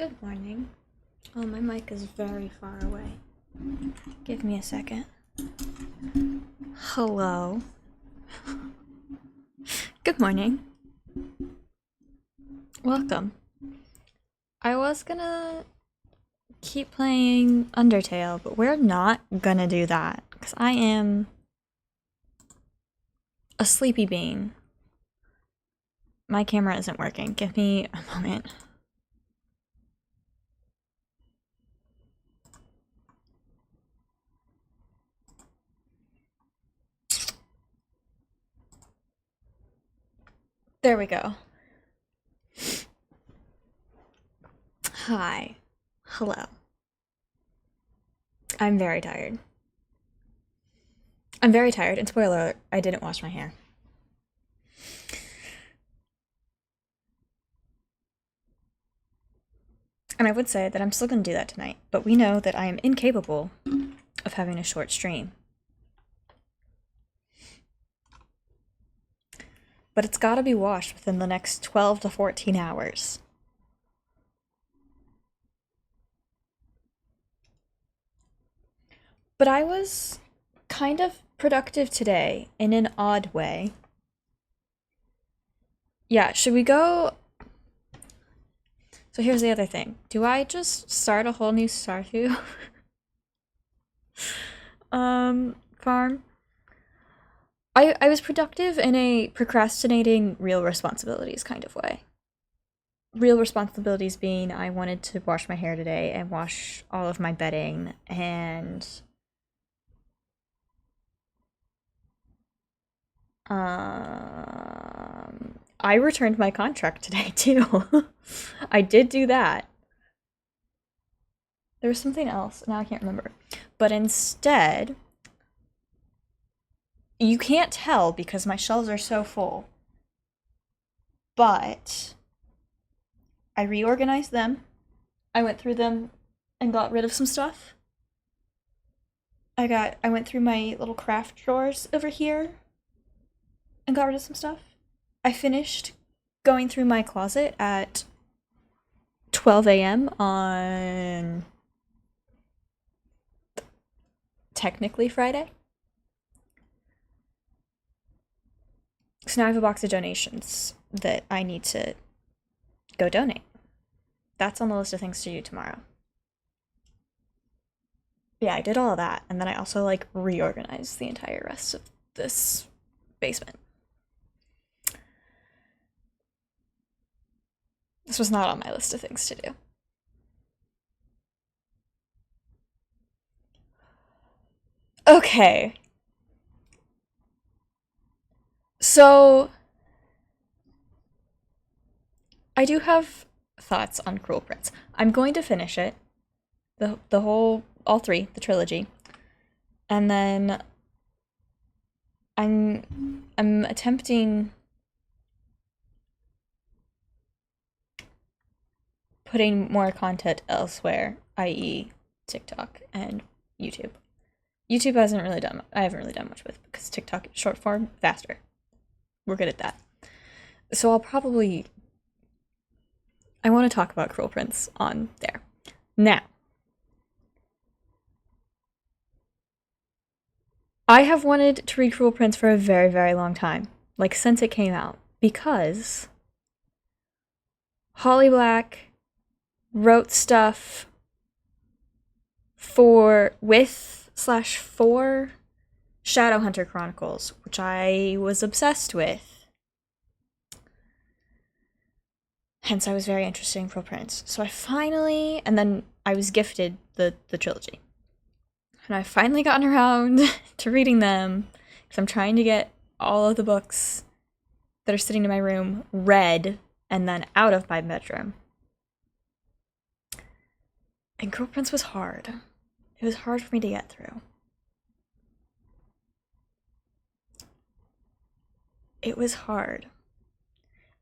Good morning. Oh, my mic is very far away. Give me a second. Hello. Good morning. Welcome. I was gonna keep playing Undertale, but we're not gonna do that, because I am a sleepy being. My camera isn't working. Give me a moment. There we go. Hi. Hello. I'm very tired. I'm very tired, and spoiler alert, I didn't wash my hair. And I would say that I'm still going to do that tonight, but we know that I am incapable of having a short stream. But it's got to be washed within the next 12 to 14 hours. But I was kind of productive today in an odd way. Yeah, should we go? So here's the other thing. Do I just start a whole new Stardew farm? I was productive in a procrastinating real responsibilities kind of way. Real responsibilities being I wanted to wash my hair today and wash all of my bedding, and I returned my contract today too. I did do that. There was something else, now I can't remember. But instead, you can't tell because my shelves are so full, but I reorganized them. I went through them and got rid of some stuff. I went through my little craft drawers over here and got rid of some stuff. I finished going through my closet at 12 a.m. on technically Friday. So now I have a box of donations that I need to go donate. That's on the list of things to do tomorrow. Yeah, I did all of that, and then I also like reorganized the entire rest of this basement. This was not on my list of things to do. Okay. So I do have thoughts on Cruel Prince. I'm going to finish it. The whole all three, the trilogy. And then I'm attempting putting more content elsewhere, i.e. TikTok and YouTube. YouTube I haven't really done much with, because TikTok is short form, faster. We're good at that. So I want to talk about Cruel Prince on there. Now, I have wanted to read Cruel Prince for a very, very long time, like since it came out, because Holly Black wrote stuff for Shadowhunter Chronicles, which I was obsessed with. Hence, I was very interested in Cruel Prince. So and then I was gifted the trilogy. And I've finally gotten around to reading them, because I'm trying to get all of the books that are sitting in my room read and then out of my bedroom. And Cruel Prince was hard. It was hard for me to get through. It was hard.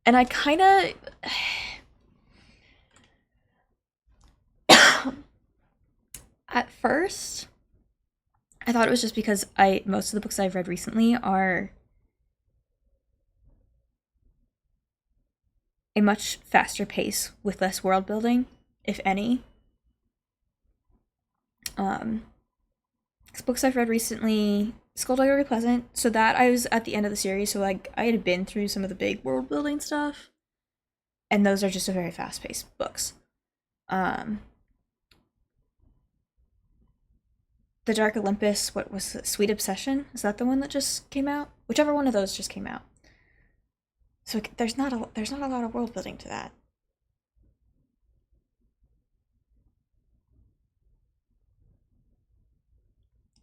And I kind of... At first, I thought it was just because most of the books I've read recently are a much faster pace with less world building. if any. Books I've read recently, Skullduggery Pleasant, so that I was at the end of the series, so like I had been through some of the big world building stuff, and those are just a very fast paced books. The Dark Olympus, what was it? Sweet Obsession? Is that the one that just came out? Whichever one of those just came out. So there's not a lot of world building to that.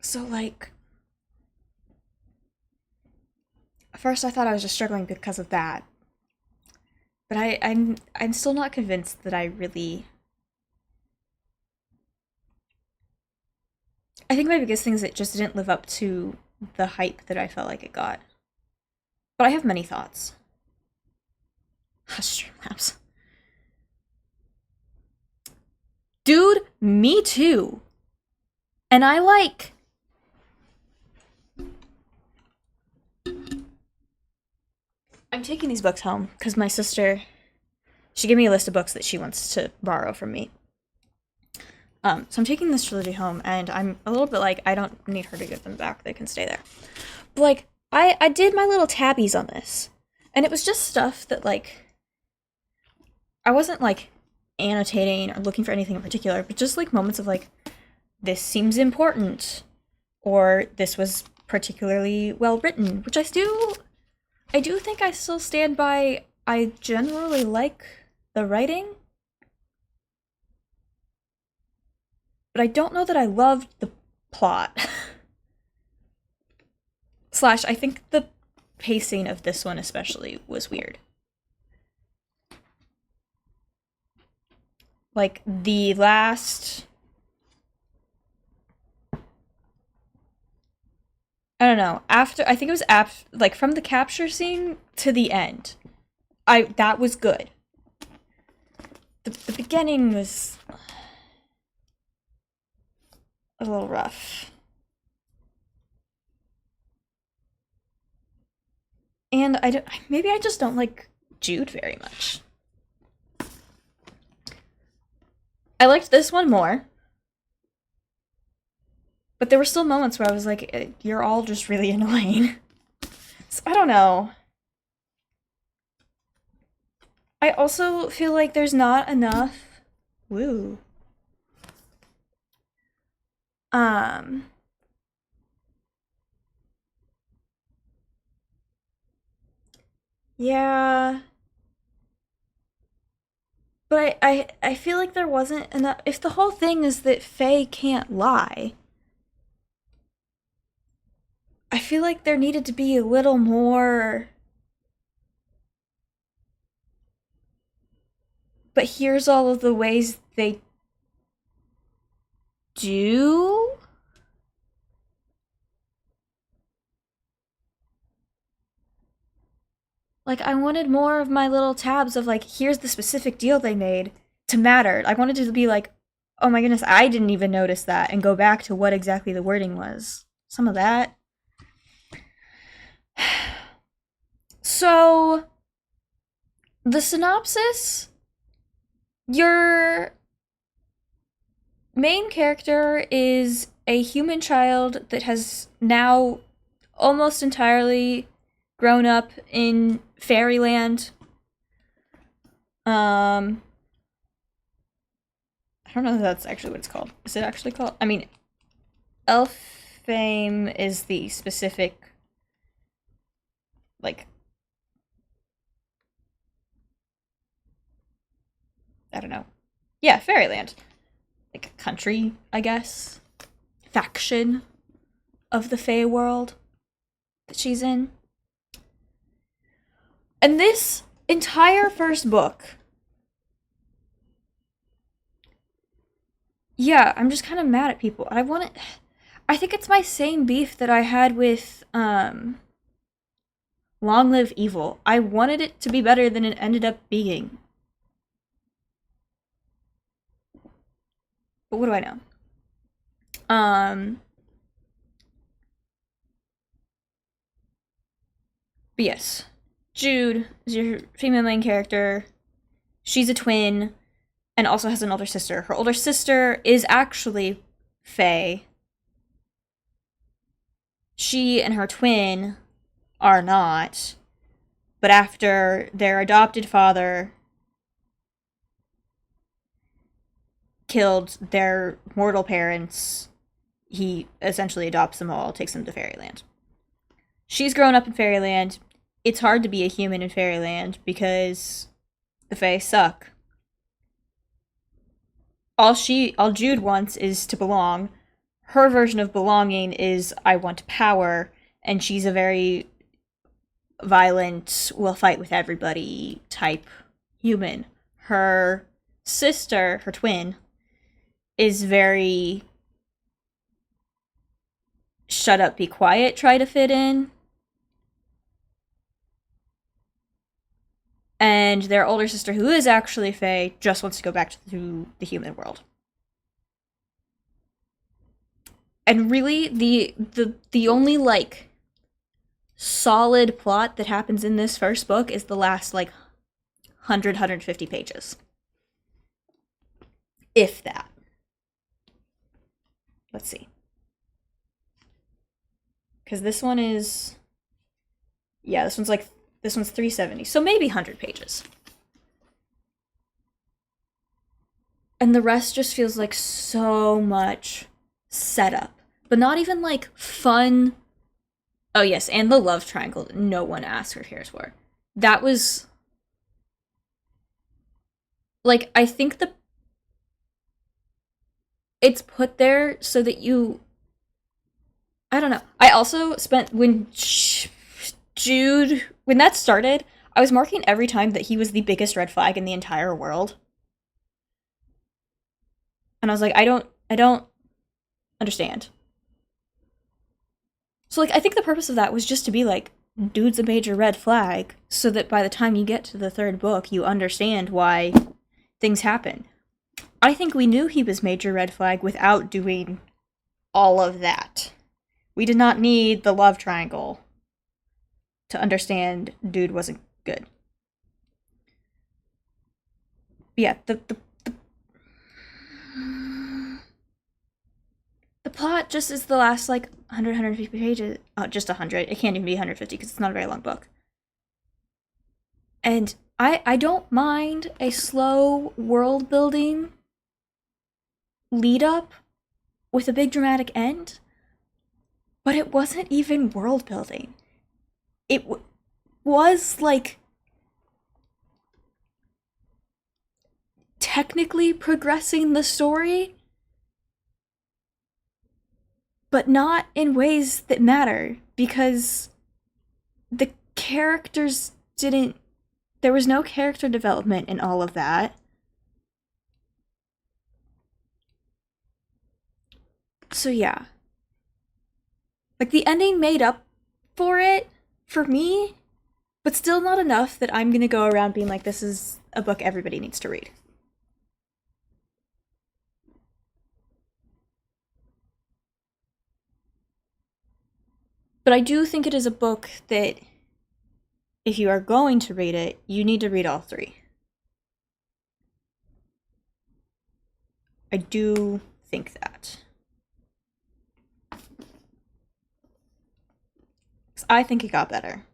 So like, first I thought I was just struggling because of that, but I'm still not convinced that I really. I think my biggest thing is it just didn't live up to the hype that I felt like it got. But I have many thoughts. Streamlabs. Dude, me too. And I like. I'm taking these books home because my sister, she gave me a list of books that she wants to borrow from me. So I'm taking this trilogy home, and I'm a little bit like, I don't need her to give them back. They can stay there. But like, I did my little tabbies on this, and it was just stuff that like, I wasn't like annotating or looking for anything in particular, but just like moments of like, this seems important, or this was particularly well written, which I do think I still stand by. I generally like the writing, but I don't know that I loved the plot. Slash, I think the pacing of this one especially was weird. Like, the last... I don't know, after... I think it was like, from the capture scene to the end. That was good. The beginning was... a little rough. And maybe I just don't like Jude very much. I liked this one more. But there were still moments where I was like, you're all just really annoying. So I don't know. I also feel like there's not enough... Woo. Yeah. But I feel like there wasn't enough. If the whole thing is that Faye can't lie, I feel like there needed to be a little more. But here's all of the ways they do. Like, I wanted more of my little tabs of, like, here's the specific deal they made to matter. I wanted to be like, oh my goodness, I didn't even notice that, and go back to what exactly the wording was. Some of that. So, the synopsis, your main character is a human child that has now almost entirely grown up in fairyland. I don't know if that's actually what it's called. Is it actually called? I mean, Elfame is the specific, like, I don't know. Yeah, fairyland. Like, country, I guess. Faction of the Fae world that she's in. And this entire first book, yeah, I'm just kind of mad at people. I think it's my same beef that I had with Long Live Evil. I wanted it to be better than it ended up being. But what do I know? But yes, Jude is your female main character. She's a twin, and also has an older sister. Her older sister is actually Fae. She and her twin are not, but after their adopted father killed their mortal parents, he essentially adopts them all, takes them to Fairyland. She's grown up in Fairyland. It's hard to be a human in Fairyland because the Fae suck. All Jude wants is to belong. Her version of belonging is I want power, and she's a very violent, will fight with everybody type human. Her sister, her twin, is very shut up, be quiet, try to fit in. And their older sister, who is actually Fae, just wants to go back to the human world. And really, the only, like, solid plot that happens in this first book is the last, like, 150 pages. If that. Let's see. Because this one is... Yeah, this one's 370, so maybe 100 pages. And the rest just feels like so much setup. But not even, like, fun... Oh, yes, and the love triangle that no one asks or cares for. That was... Like, I think it's put there so that you... I don't know. I also spent... When Jude... When that started, I was marking every time that he was the biggest red flag in the entire world. And I was like, I don't understand. So, like, I think the purpose of that was just to be like, dude's a major red flag, so that by the time you get to the third book, you understand why things happen. I think we knew he was major red flag without doing all of that. We did not need the love triangle to understand dude wasn't good. But yeah, the plot just is the last, like, 150 pages. Oh, just 100. It can't even be 150 because it's not a very long book. And I don't mind a slow world building lead up with a big dramatic end, but it wasn't even world building. It was, like, technically progressing the story, but not in ways that matter, because the characters didn't... There was no character development in all of that. So yeah. Like, the ending made up for it, for me, but still not enough that I'm gonna go around being like, this is a book everybody needs to read. But I do think it is a book that, if you are going to read it, you need to read all three. I do think that. I think it got better.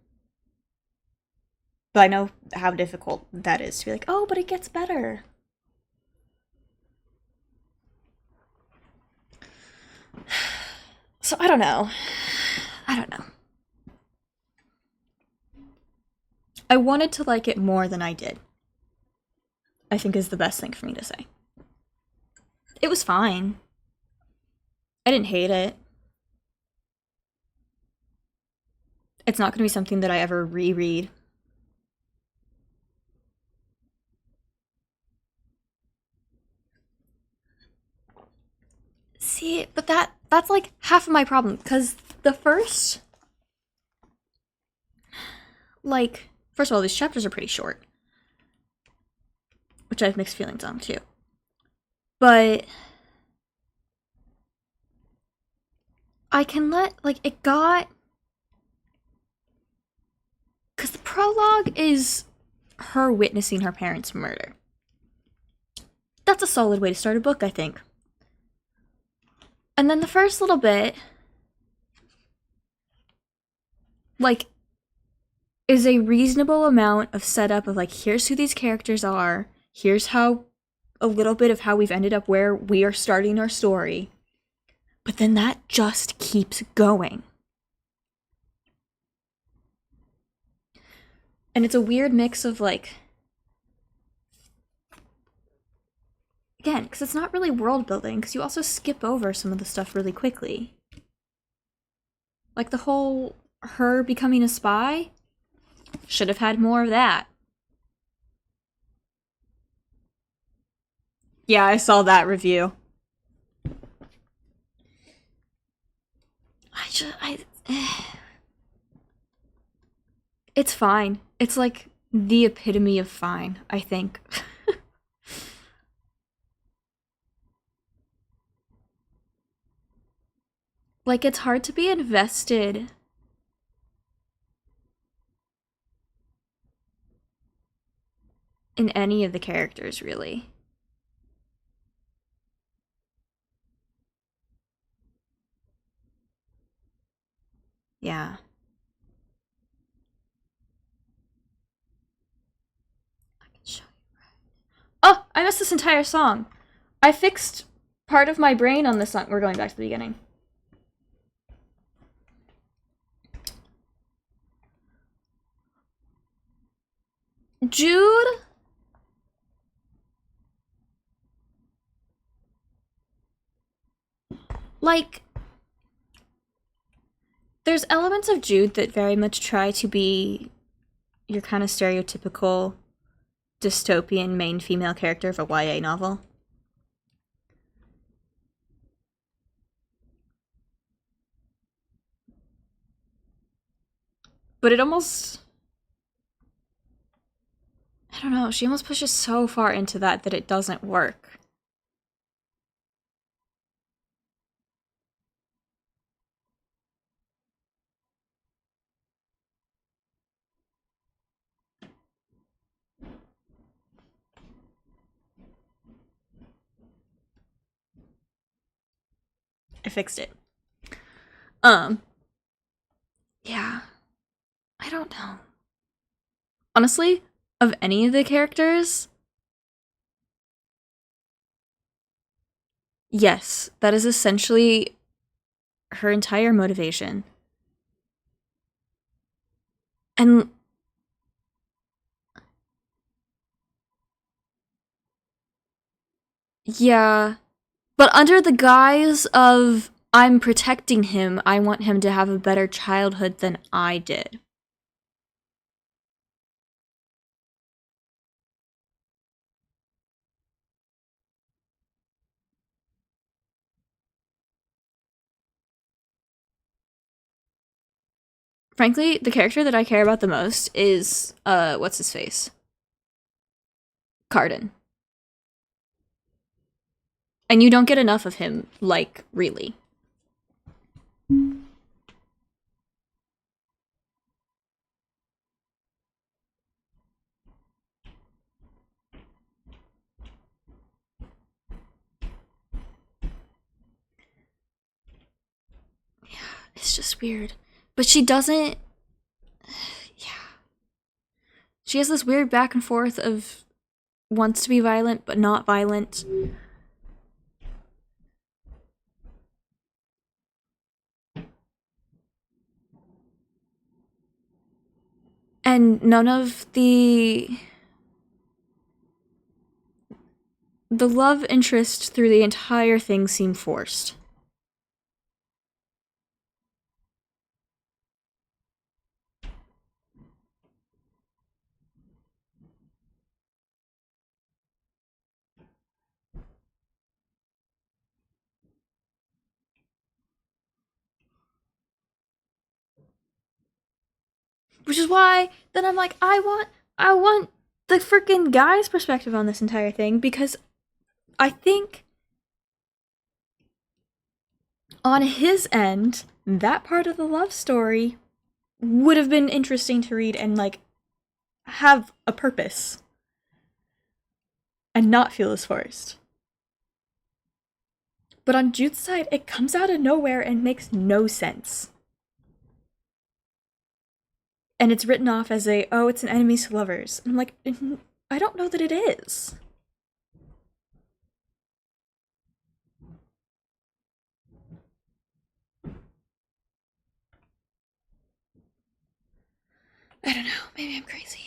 But I know how difficult that is to be like, oh, but it gets better. So I don't know. I wanted to like it more than I did, I think is the best thing for me to say. It was fine. I didn't hate it. It's not going to be something that I ever reread. See, but that's like half of my problem, because the first... Like, first of all, these chapters are pretty short, which I have mixed feelings on, too. But I can let, like, it got... Because the prologue is her witnessing her parents' murder. That's a solid way to start a book, I think. And then the first little bit, like, is a reasonable amount of setup of, like, here's who these characters are, here's how, a little bit of how we've ended up where we are starting our story. But then that just keeps going. And it's a weird mix of, like, again, because it's not really world building, because you also skip over some of the stuff really quickly. Like the whole her becoming a spy, should have had more of that. Yeah, I saw that review. It's fine. It's like the epitome of fine, I think. Like, it's hard to be invested in any of the characters, really. Yeah. I can show you. Oh, I missed this entire song. I fixed part of my brain on this song. We're going back to the beginning. Jude? Like, there's elements of Jude that very much try to be your kind of stereotypical dystopian main female character of a YA novel. But it almost, I don't know, she almost pushes so far into that it doesn't work. I fixed it. Yeah. I don't know. Honestly, of any of the characters, yes, that is essentially her entire motivation. And yeah, but under the guise of I'm protecting him, I want him to have a better childhood than I did. Frankly, the character that I care about the most is, what's his face? Carden. And you don't get enough of him, like, really. Yeah, it's just weird. But she doesn't. Yeah. She has this weird back and forth of wants to be violent, but not violent. And none of the love interest through the entire thing seem forced. Which is why then I'm like, I want the freaking guy's perspective on this entire thing, because I think on his end, that part of the love story would have been interesting to read and, like, have a purpose and not feel as forced. But on Jude's side, it comes out of nowhere and makes no sense. And it's written off as oh, it's an enemies to lovers. And I'm like, I don't know that it is. I don't know. Maybe I'm crazy.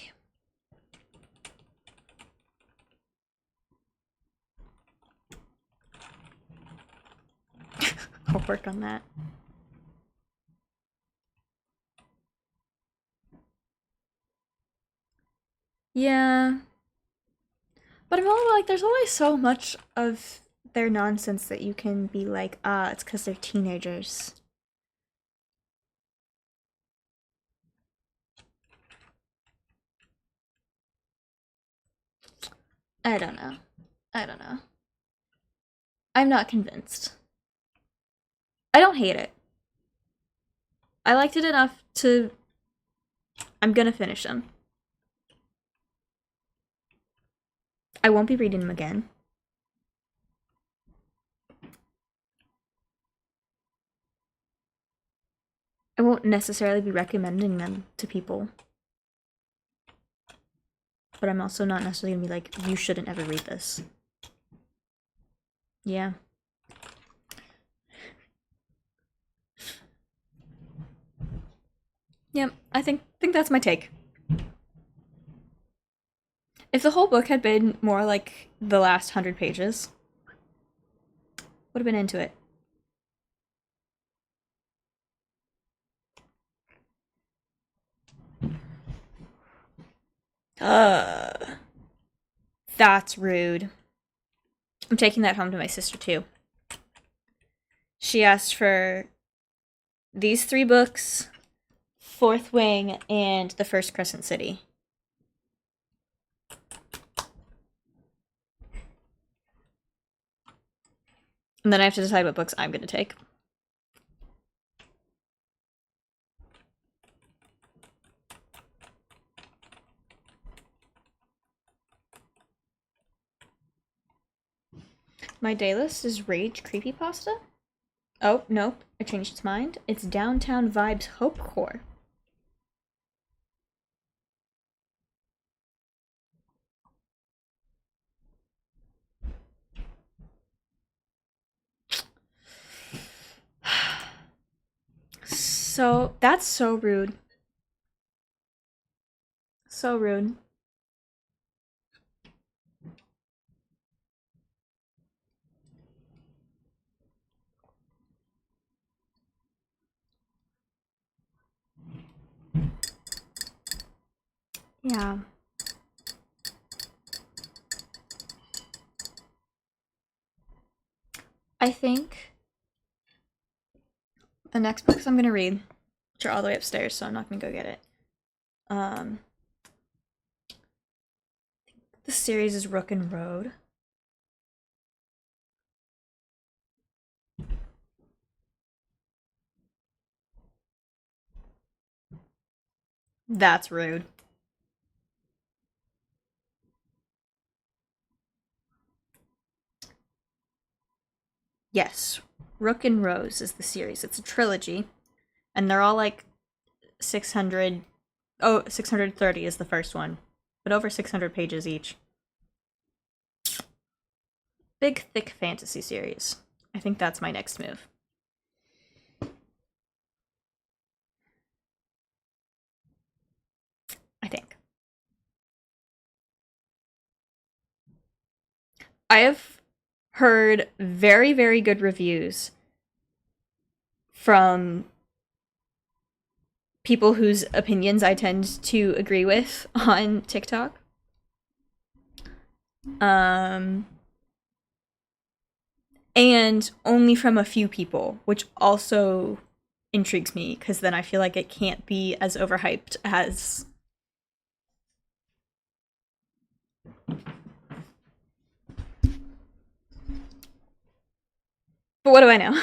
I'll work on that. Yeah. But I'm only like, there's only so much of their nonsense that you can be like, it's because they're teenagers. I don't know. I don't know. I'm not convinced. I don't hate it. I liked it enough to. I'm gonna finish them. I won't be reading them again. I won't necessarily be recommending them to people. But I'm also not necessarily gonna be like, you shouldn't ever read this. Yeah. Yeah, I think that's my take. If the whole book had been more like the last 100 pages, would have been into it. That's rude. I'm taking that home to my sister too. She asked for these 3 books, Fourth Wing, and The First Crescent City. And then I have to decide what books I'm going to take. My day list is Rage Creepypasta. Oh, nope. I changed its mind. It's Downtown Vibes Hope Core. So, that's so rude. So rude. Yeah. I think the next books I'm gonna read, which are all the way upstairs, so I'm not gonna go get it. The series is Rook and Road. That's rude. Yes, Rook and Rose is the series. It's a trilogy, and they're all like 600. Oh, 630 is the first one, but over 600 pages each. Big, thick fantasy series. I think that's my next move. I think. I have heard very, very good reviews from people whose opinions I tend to agree with on TikTok. And only from a few people, which also intrigues me because then I feel like it can't be as overhyped as. But what do I know?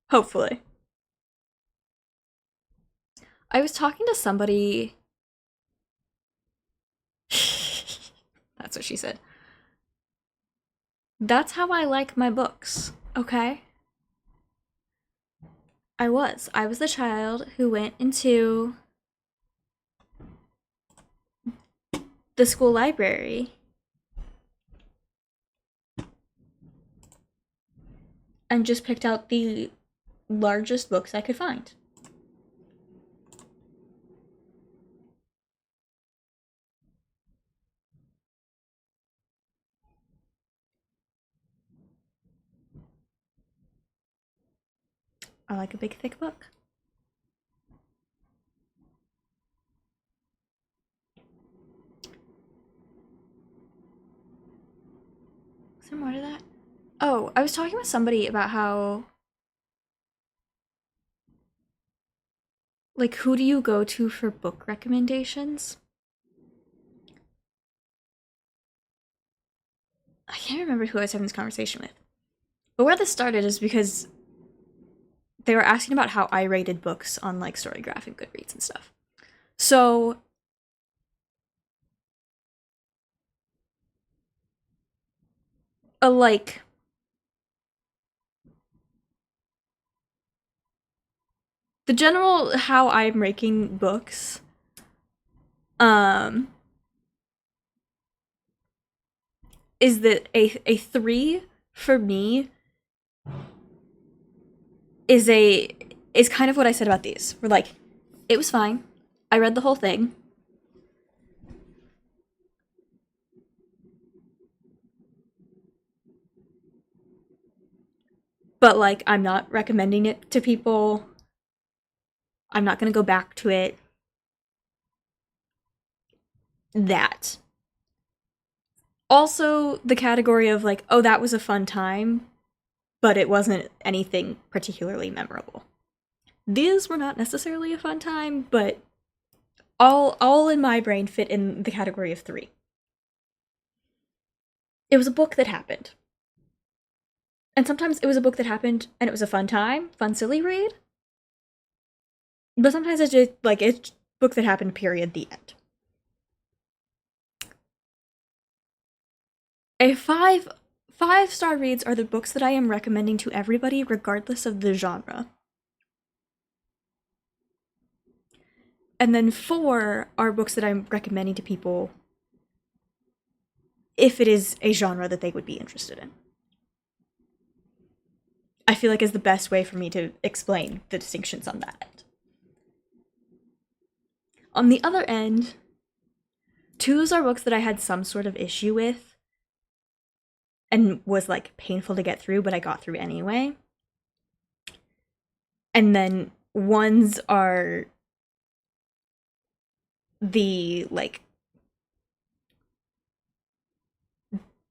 Hopefully. I was talking to somebody. That's what she said. That's how I like my books, okay? I was. I was the child who went into the school library and just picked out the largest books I could find. I like a big, thick book. Is there more to that? Oh, I was talking with somebody about how, like, who do you go to for book recommendations? I can't remember who I was having this conversation with. But where this started is because they were asking about how I rated books on, like, Storygraph and Goodreads and stuff. So, like, the general how I'm ranking books, um, is that a 3 for me is kind of what I said about these. We're like, it was fine. I read the whole thing. But like, I'm not recommending it to people. I'm not gonna go back to it. That. Also, the category of like, oh, that was a fun time, but it wasn't anything particularly memorable. These were not necessarily a fun time, but all in my brain fit in the category of 3. It was a book that happened. And sometimes it was a book that happened and it was a fun time, fun silly read. But sometimes it's just like it's a book that happened, period, the end. A five-star reads are the books that I am recommending to everybody regardless of the genre. And then 4 are books that I'm recommending to people if it is a genre that they would be interested in. I feel like is the best way for me to explain the distinctions on that end. On the other end, 2s are books that I had some sort of issue with and was like painful to get through, but I got through anyway. And then 1s are the like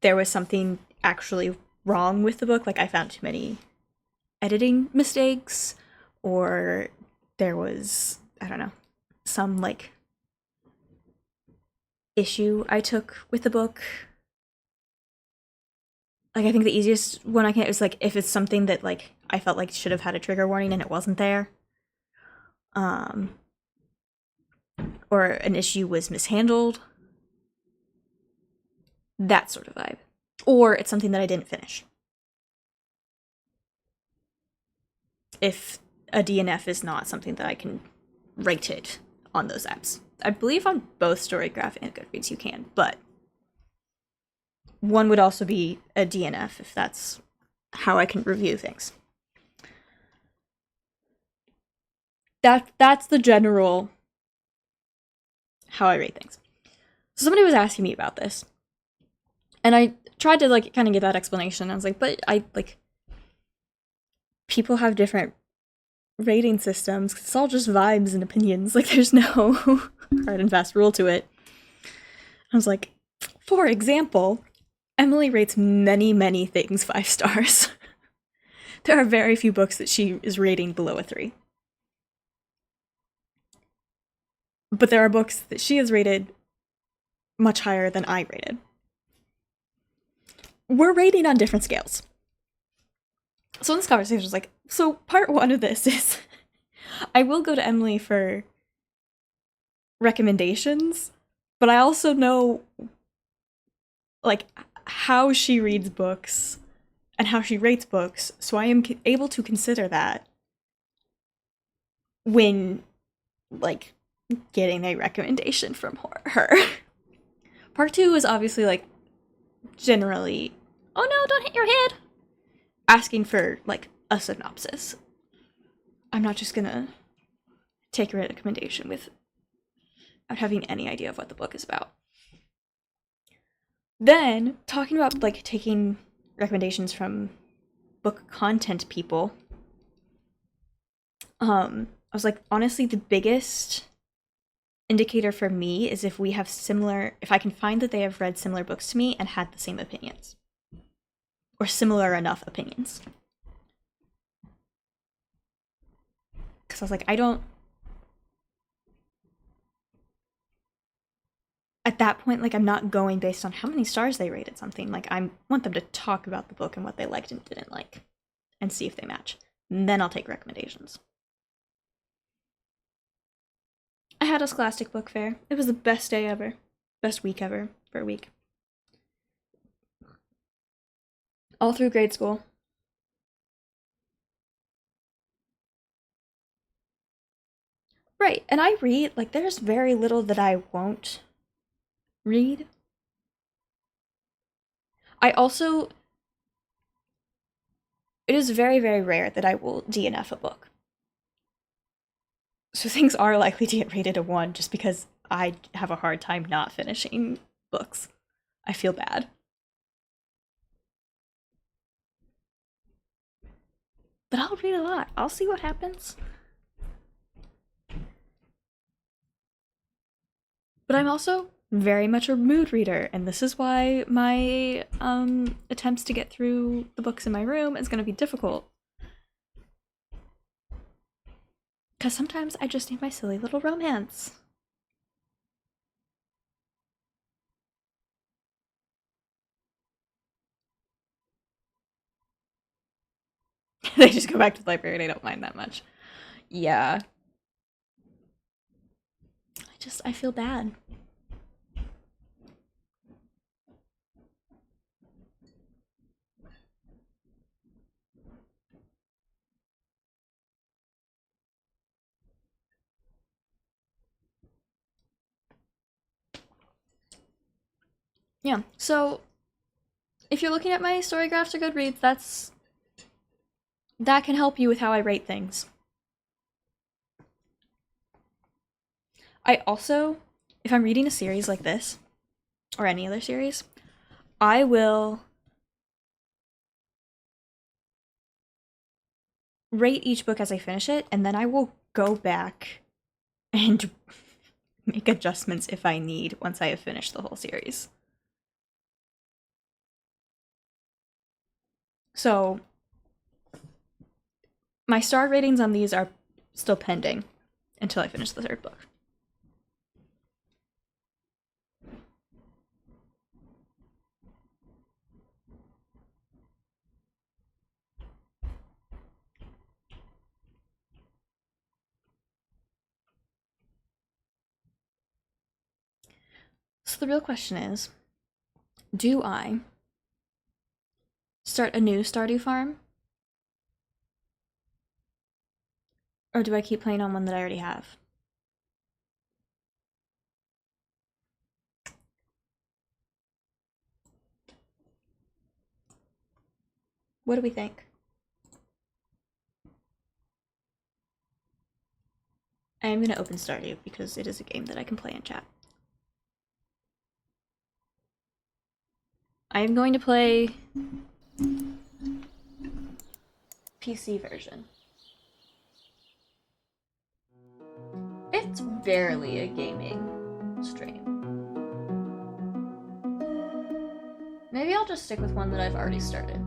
there was something actually wrong with the book, like I found too many editing mistakes, or there was, I don't know, some like issue I took with the book. Like I think the easiest one I can is like if it's something that like I felt like should have had a trigger warning and it wasn't there. Or an issue was mishandled. That sort of vibe. Or it's something that I didn't finish. If a DNF is not something that I can rate it on those apps. I believe on both Storygraph and Goodreads you can, but one would also be a DNF if that's how I can review things. That's the general how I rate things. So somebody was asking me about this, and I tried to like kind of get that explanation. I was like, but I like people have different rating systems. It's all just vibes and opinions. Like there's no hard and fast rule to it. I was like, for example, Emily rates many things 5 stars. There are very few books that she is rating below a 3. But there are books that she has rated much higher than I rated. We're rating on different scales. So in this conversation was like, so part 1 of this is I will go to Emily for recommendations, but I also know like how she reads books and how she rates books, so I am able to consider that when, like, getting a recommendation from her. Part 2 is obviously, like, generally, oh no, don't hit your head, asking for, like, a synopsis. I'm not just gonna take a recommendation without having any idea of what the book is about. Then, talking about, like, taking recommendations from book content people, I was like, honestly, the biggest indicator for me is if I can find that they have read similar books to me and had the same opinions. Or similar enough opinions. Because I was like, at that point, like, I'm not going based on how many stars they rated something. Like, I want them to talk about the book and what they liked and didn't like, and see if they match. And then I'll take recommendations. I had a Scholastic Book Fair. It was the best day ever. Best week ever for a week. All through grade school. Right, and I read, like, there's very little that I won't read. I also, it is very, very rare that I will DNF a book. So things are likely to get rated a 1 just because I have a hard time not finishing books. I feel bad. But I'll read a lot. I'll see what happens. But I'm also very much a mood reader, and this is why my attempts to get through the books in my room is going to be difficult. Because sometimes I just need my silly little romance. They just go back to the library and I don't mind that much. Yeah. I feel bad. Yeah, so if you're looking at my story graphs or Goodreads, that can help you with how I rate things. I also, if I'm reading a series like this, or any other series, I will rate each book as I finish it, and then I will go back and make adjustments if I need once I have finished the whole series. So, my star ratings on these are still pending until I finish the third book. So the real question is, do I start a new Stardew farm? Or do I keep playing on one that I already have? What do we think? I am going to open Stardew because it is a game that I can play in chat. I am going to play PC version. It's barely a gaming stream. Maybe I'll just stick with one that I've already started.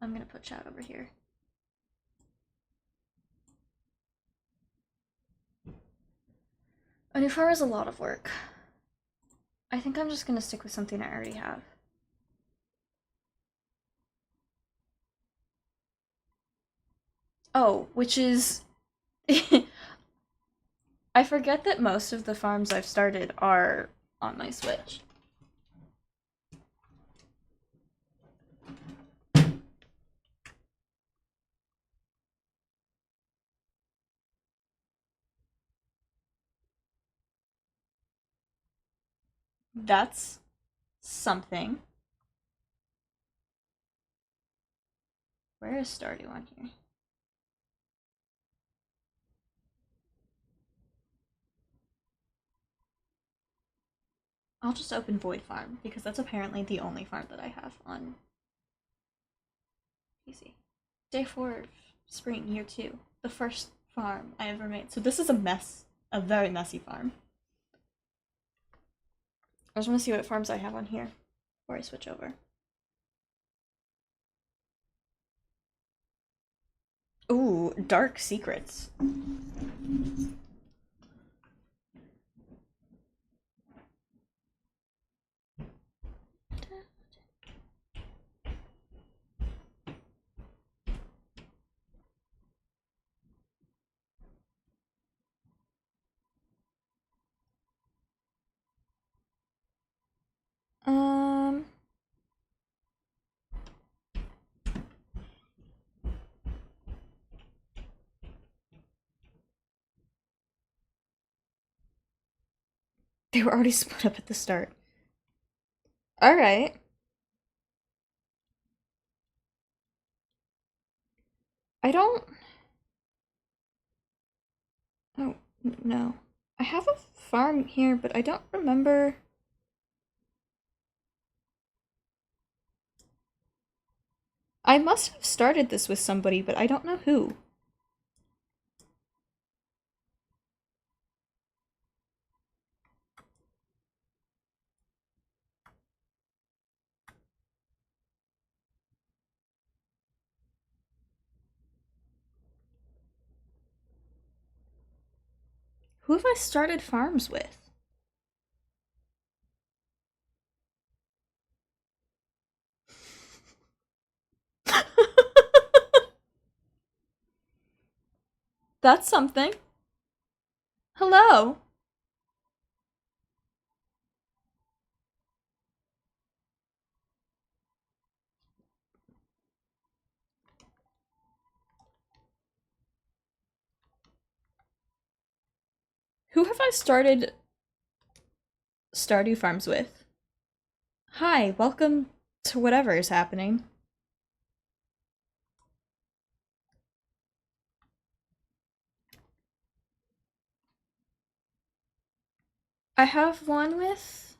I'm gonna put chat over here. A new farm is a lot of work. I think I'm just gonna stick with something I already have. Oh, which is... I forget that most of the farms I've started are on my Switch. That's something. Where is Stardew on here? I'll just open Void Farm, because that's apparently the only farm that I have on PC. Day 4 of spring, year 2. The first farm I ever made. So this is a mess. A very messy farm. I just want to see what farms I have on here before I switch over. Ooh, Dark Secrets. Um... They were already split up at the start. Alright. I don't... Oh, no. I have a farm here, but I don't remember... I must have started this with somebody, but I don't know who. Who have I started farms with? That's something. Hello. Who have I started Stardew farms with? Hi, welcome to whatever is happening. I have one with...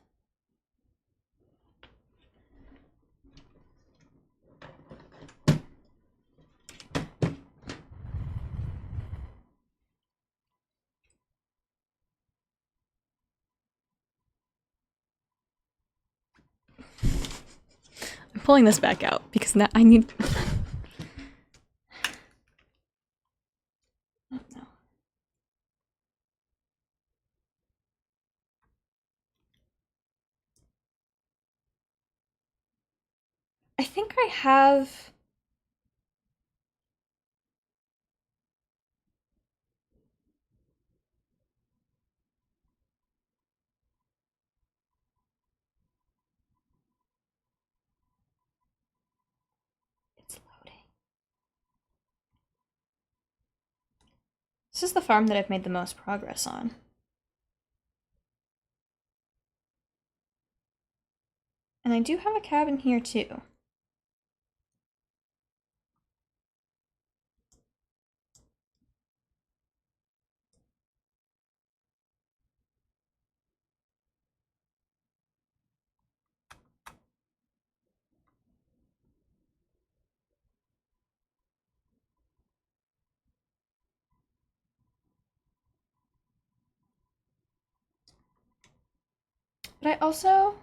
I'm pulling this back out because now I need... Oh, no. I think I have... It's loading. This is the farm that I've made the most progress on. And I do have a cabin here too. But I also...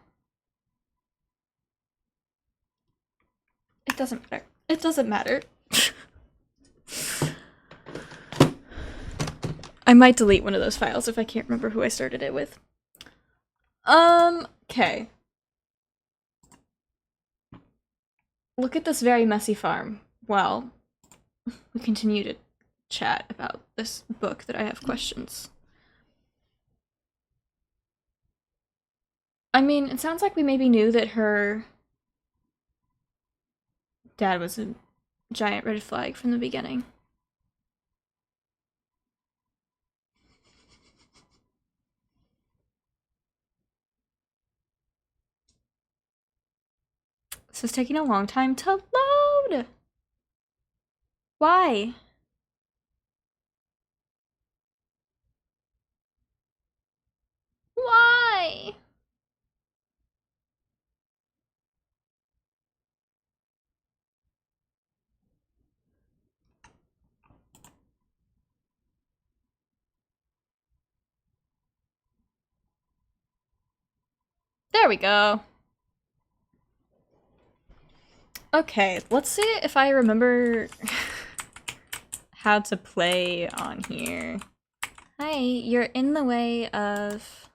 It doesn't matter. It doesn't matter. I might delete one of those files if I can't remember who I started it with. Okay. Look at this very messy farm. Well, we continue to chat about this book that I have questions. I mean, it sounds like we maybe knew that her dad was a giant red flag from the beginning. This is taking a long time to load! Why? Why? There we go. Okay, let's see if I remember how to play on here. Hi, you're in the way of...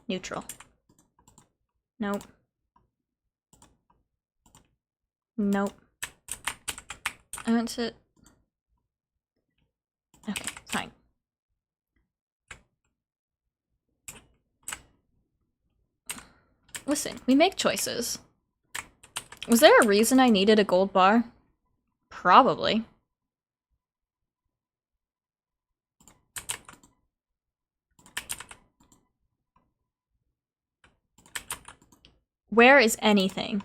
neutral. Nope. Nope. I want to... Okay, fine. Listen, we make choices. Was there a reason I needed a gold bar? Probably. Where is anything?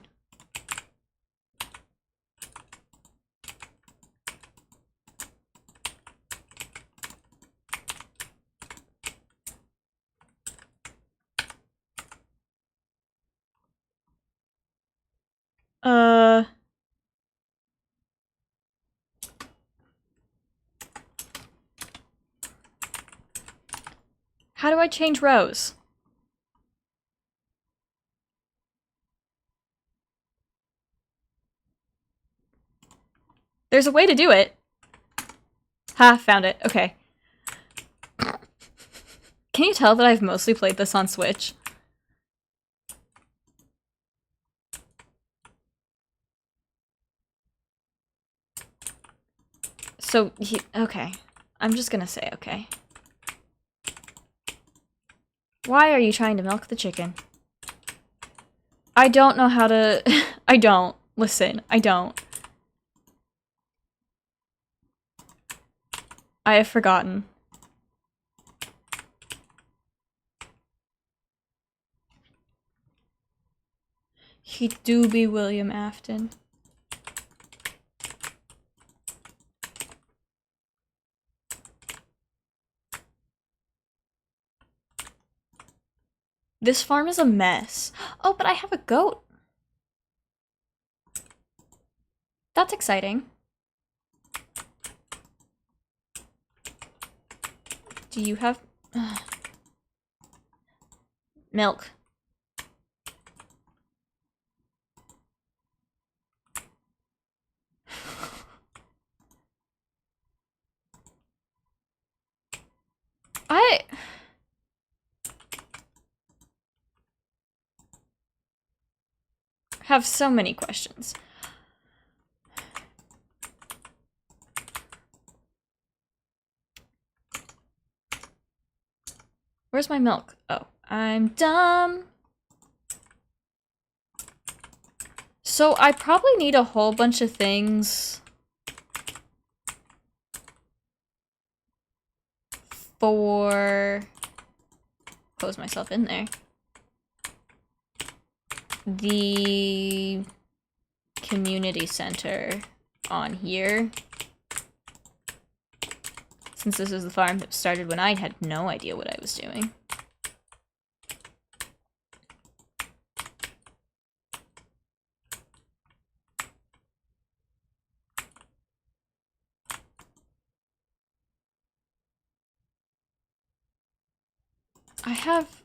How do I change rows? There's a way to do it. Ha, found it. Okay. Can you tell that I've mostly played this on Switch? So, okay. I'm just gonna say okay. Why are you trying to milk the chicken? I don't know how to... I don't. Listen, I don't. I have forgotten. He do be William Afton. This farm is a mess. Oh, but I have a goat. That's exciting. Do you have... milk? I have so many questions. Where's my milk? Oh, I'm dumb. So I probably need a whole bunch of things for... close myself in there. The community center on here. Since this is the farm that started when I had no idea what I was doing. I have...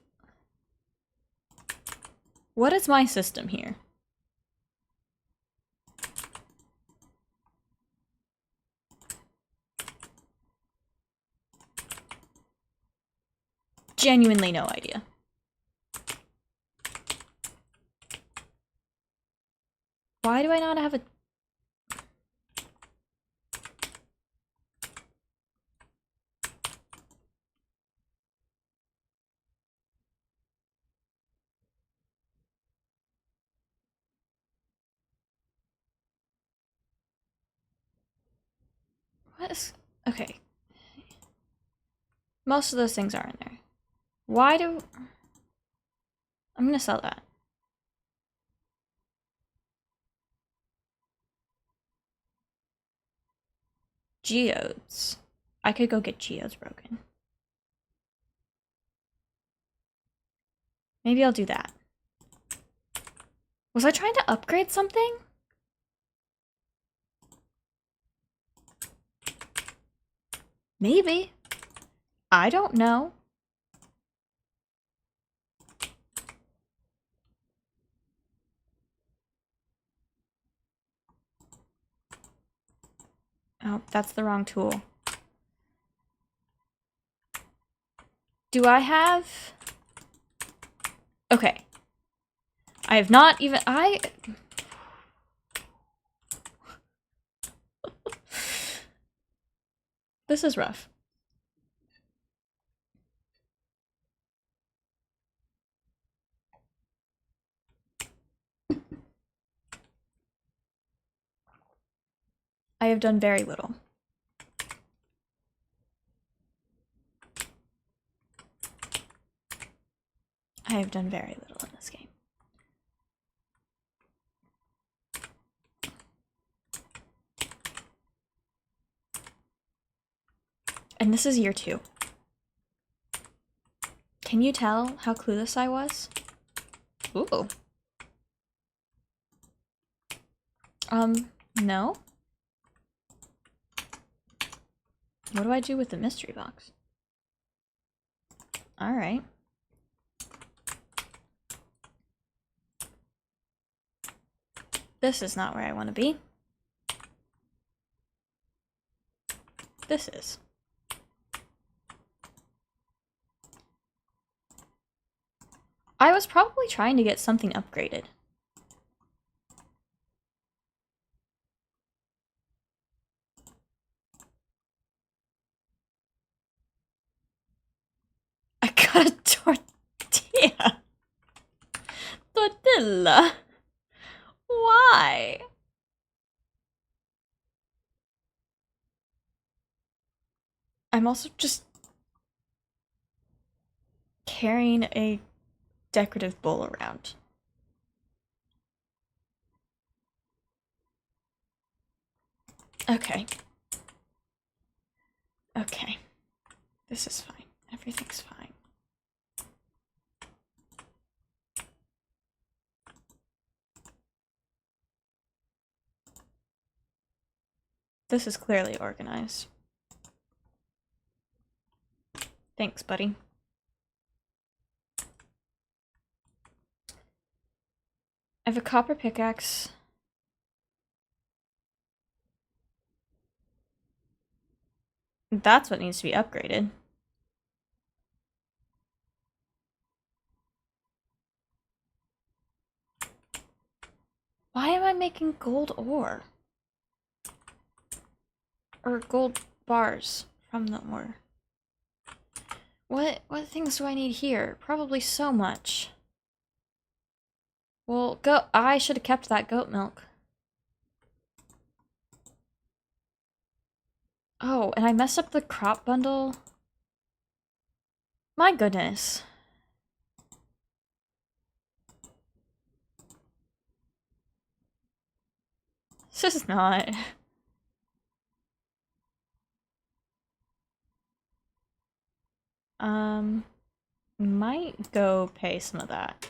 What is my system here? genuinely no idea. Why do I not have a... What is... Okay. Most of those things are in there. Why do... I'm gonna sell that. Geodes. I could go get geodes broken. Maybe I'll do that. Was I trying to upgrade something? Maybe. I don't know. Oh, that's the wrong tool. Do I have... Okay. I have not even... This is rough. I have done very little. I have done very little in this game. And this is year 2. Can you tell how clueless I was? Ooh. No? What do I do with the mystery box? Alright. This is not where I want to be. This is. I was probably trying to get something upgraded. I got a tortilla. Tortilla. Why? I'm also just carrying a decorative bowl around. Okay. Okay. This is fine. Everything's fine. This is clearly organized. Thanks, buddy. I have a copper pickaxe. That's what needs to be upgraded. Why am I making gold ore? Or gold bars from the ore? What things do I need here? Probably so much. Well, I should have kept that goat milk. Oh, and I messed up the crop bundle. My goodness. This is not. Might go pay some of that.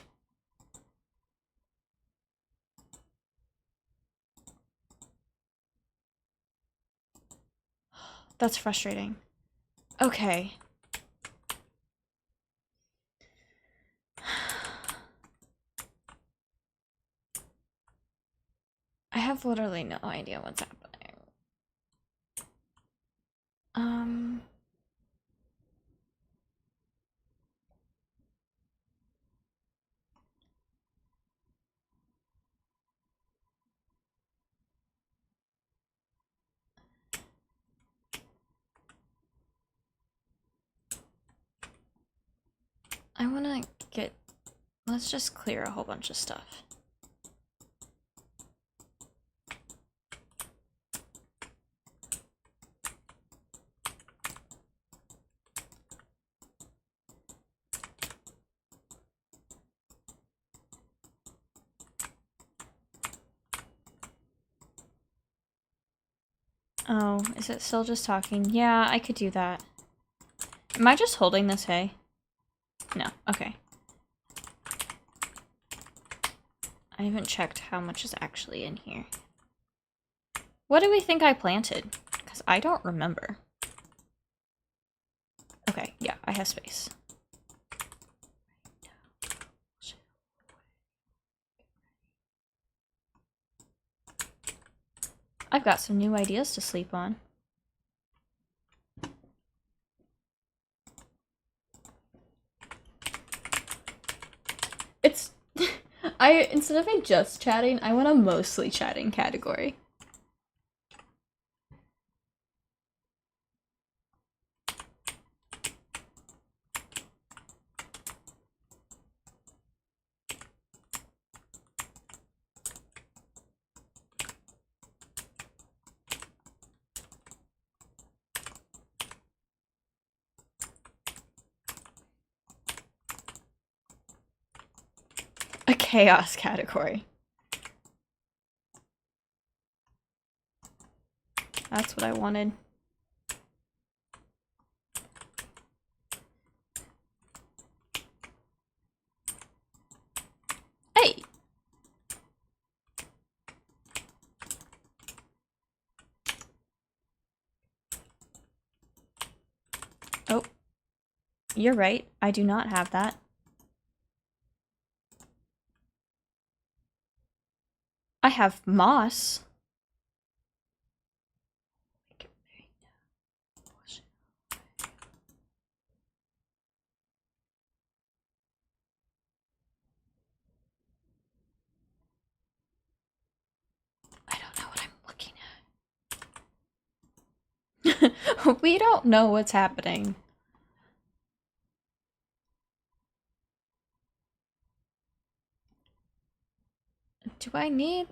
That's frustrating. Okay. I have literally no idea what's happening. I want to get... Let's just clear a whole bunch of stuff. Oh, is it still just talking? Yeah, I could do that. Am I just holding this hay? No, okay. I haven't checked how much is actually in here. What do we think I planted? Because I don't remember. Okay, yeah, I have space. I've got some new ideas to sleep on. It's... instead of a just chatting, I want a mostly chatting category. A chaos category. That's what I wanted. Hey! Oh. You're right. I do not have that. I have moss. I don't know what I'm looking at. We don't know what's happening. Do I need...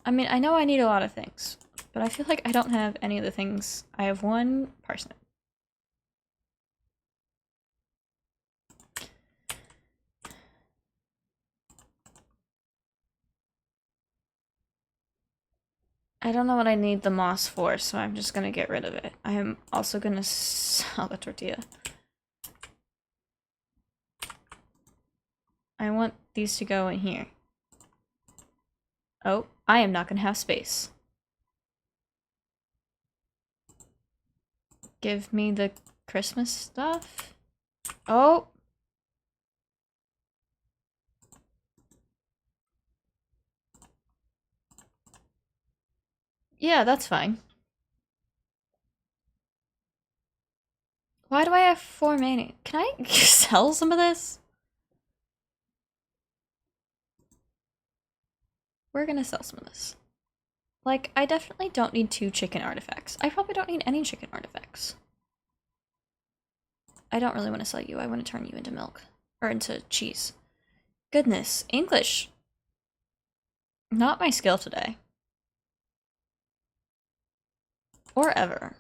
I mean, I know I need a lot of things, but I feel like I don't have any of the things. I have one parsnip. I don't know what I need the moss for, so I'm just gonna get rid of it. I am also gonna sell the tortilla. I want these to go in here. Oh, I am not gonna have space. Give me the Christmas stuff. Oh! Yeah, that's fine. Why do I have 4 mayonnaise? Can I sell some of this? We're gonna sell some of this. Like, I definitely don't need 2 chicken artifacts. I probably don't need any chicken artifacts. I don't really want to sell you. I want to turn you into milk. Or into cheese. Goodness, English. Not my skill today. Or ever.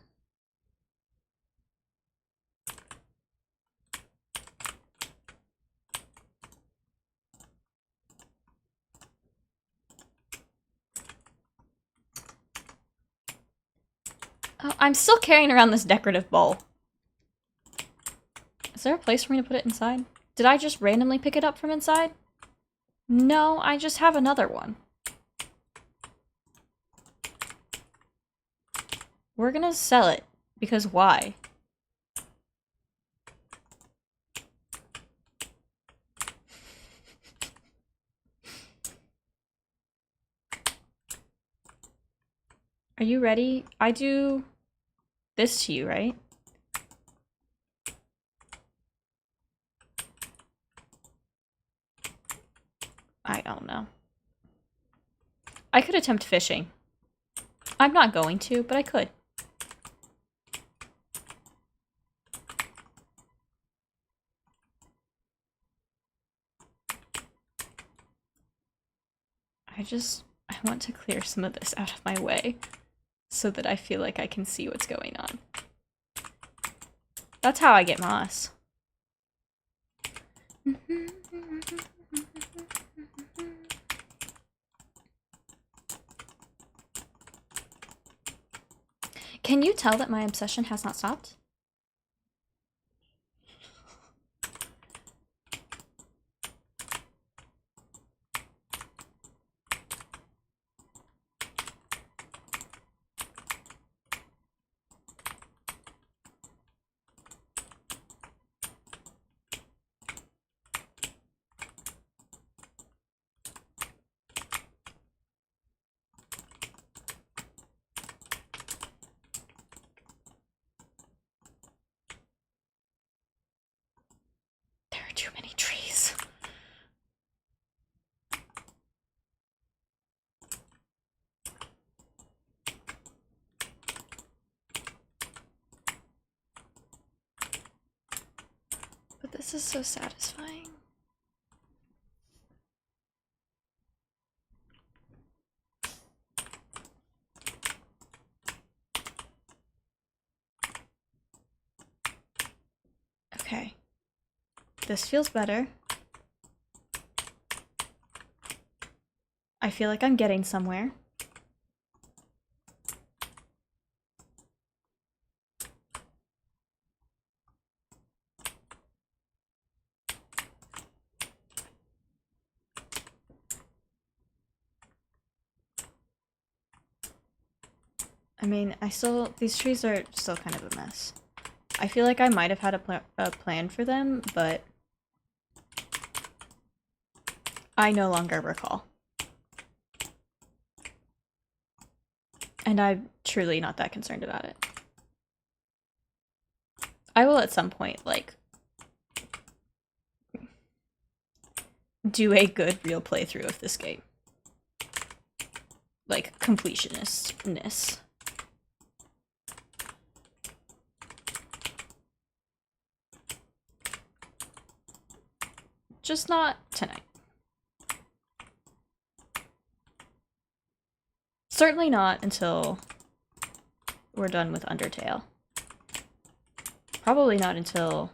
Oh, I'm still carrying around this decorative bowl. Is there a place for me to put it inside? Did I just randomly pick it up from inside? No, I just have another one. We're gonna sell it. Because why? Are you ready? I do this to you, right? I don't know. I could attempt fishing. I'm not going to, but I could. I want to clear some of this out of my way so that I feel like I can see what's going on. That's how I get moss. Can you tell that my obsession has not stopped? Too many trees. But this is so satisfying. Okay. This feels better. I feel like I'm getting somewhere. I mean, these trees are still kind of a mess. I feel like I might have had a plan for them, but I no longer recall. And I'm truly not that concerned about it. I will at some point, like, do a good real playthrough of this game. Like, completionistness. Just not tonight. Certainly not until we're done with Undertale. Probably not until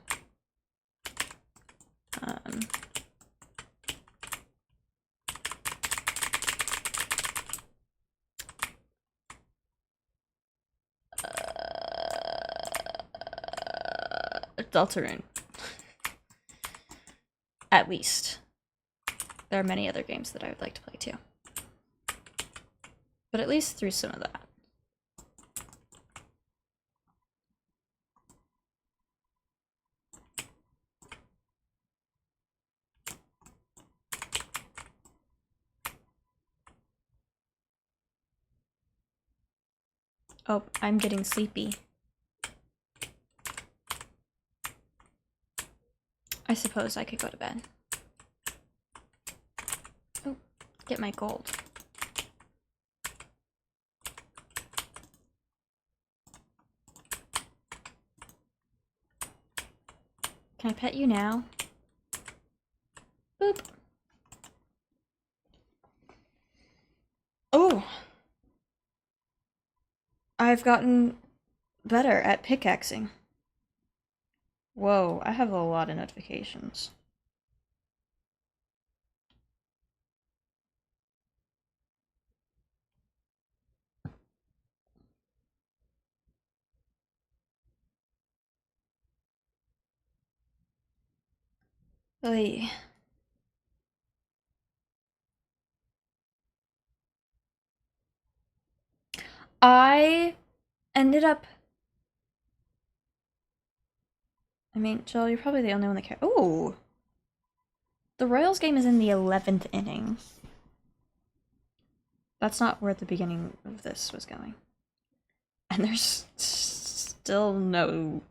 Deltarune. At least. There are many other games that I would like to play too. But at least through some of that. Oh, I'm getting sleepy. I suppose I could go to bed. Oh, get my gold. Can I pet you now? Boop. Oh! I've gotten better at pickaxing. Whoa, I have a lot of notifications. Oy. I ended up... I mean, Jill, you're probably the only one that cares. Ooh! The Royals game is in the 11th inning. That's not where the beginning of this was going. And there's still no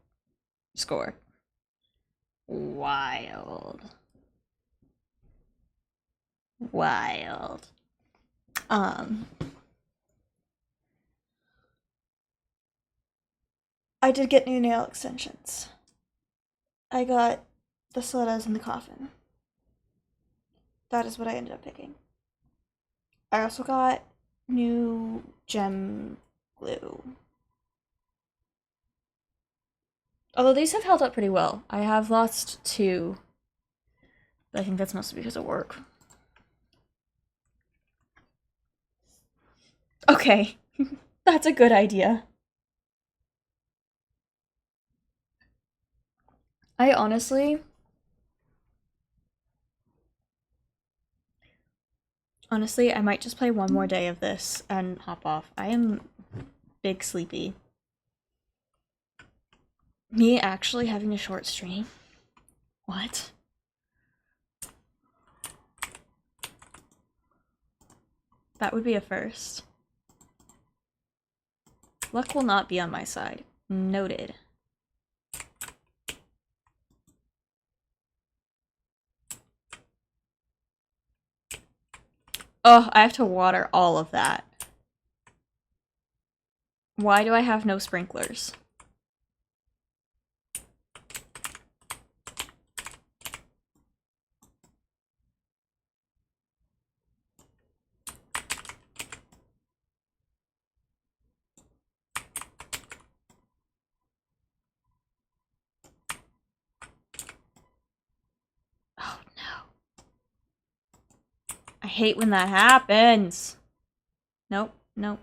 score. Wild. Wild. I did get new nail extensions. I got the sodas in the coffin. That is what I ended up picking. I also got new gem glue. Although these have held up pretty well. I have lost 2, but I think that's mostly because of work. Okay, that's a good idea. I honestly, I might just play one more day of this and hop off. I am big sleepy. Me actually having a short stream? What? That would be a first. Luck will not be on my side. Noted. Oh, I have to water all of that. Why do I have no sprinklers? Oh no. I hate when that happens. Nope, nope.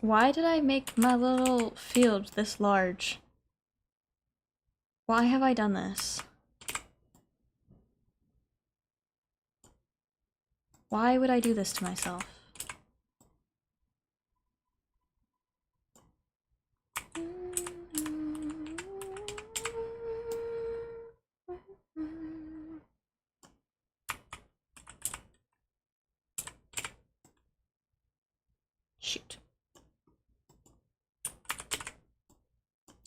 Why did I make my little field this large? Why have I done this? Why would I do this to myself? Shoot.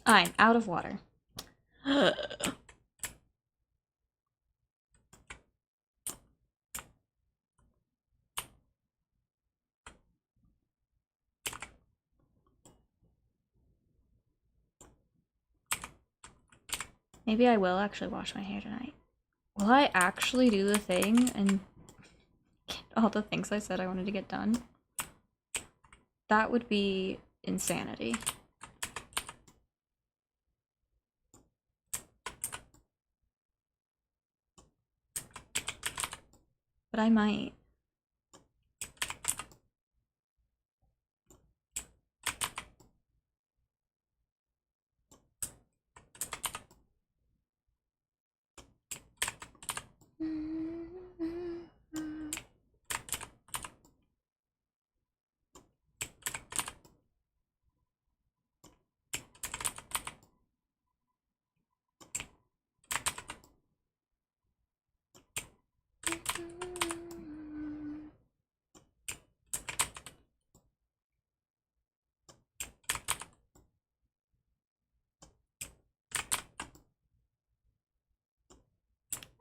I'm out of water. Maybe I will actually wash my hair tonight. Will I actually do the thing and get all the things I said I wanted to get done? That would be insanity. But I might.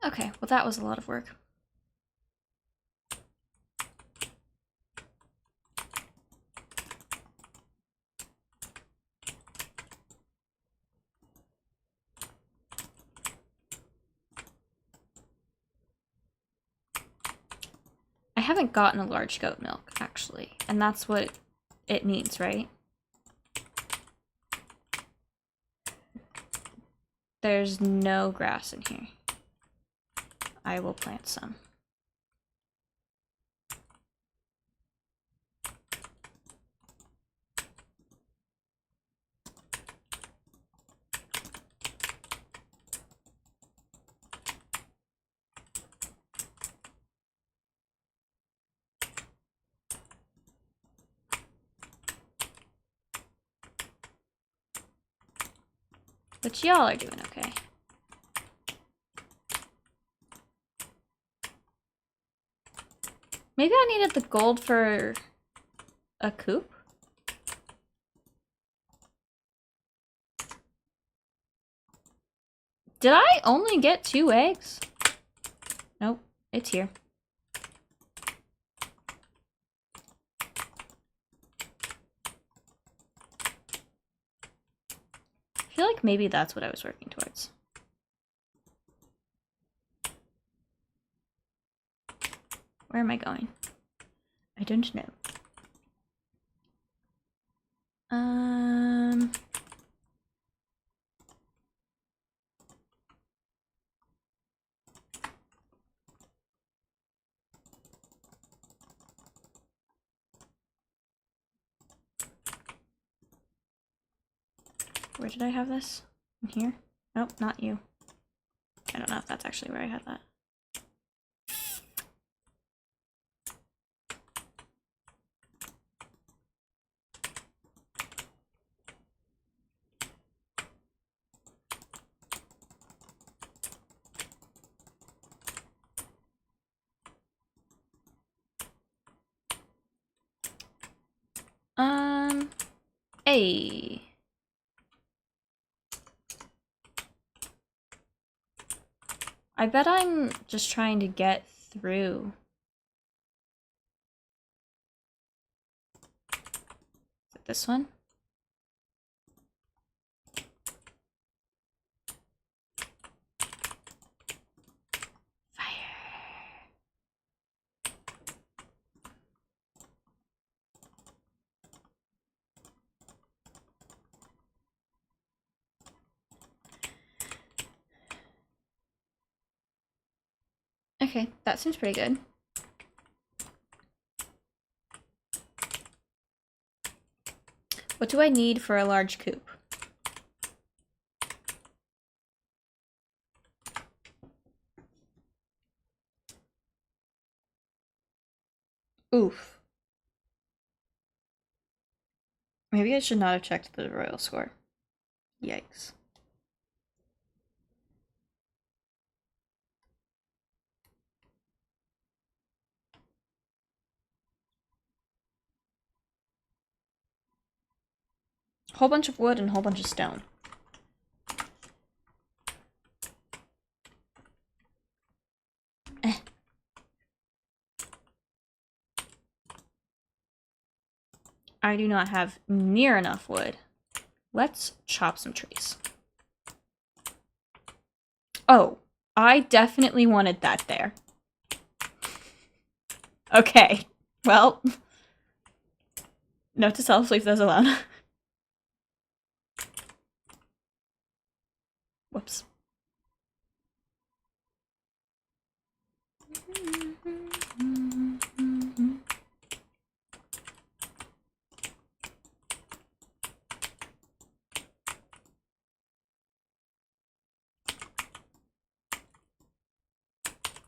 Okay, well that was a lot of work. I haven't gotten a large goat milk, actually, and that's what it needs, right? There's no grass in here. I will plant some. But y'all are doing okay. Maybe I needed the gold for a coop? Did I only get 2 eggs? Nope, it's here. feel like maybe that's what I was working towards. Where am I going? I don't know. Where did I have this? In here? Nope, not you. I don't know if that's actually where I had that. Hey. I bet I'm just trying to get through. Is it this one? Okay, that seems pretty good. What do I need for a large coop? Oof. Maybe I should not have checked the royal score. Yikes. Whole bunch of wood and a whole bunch of stone. I do not have near enough wood. Let's chop some trees. Oh, I definitely wanted that there. Okay, well. Note to self, leave those alone. Whoops.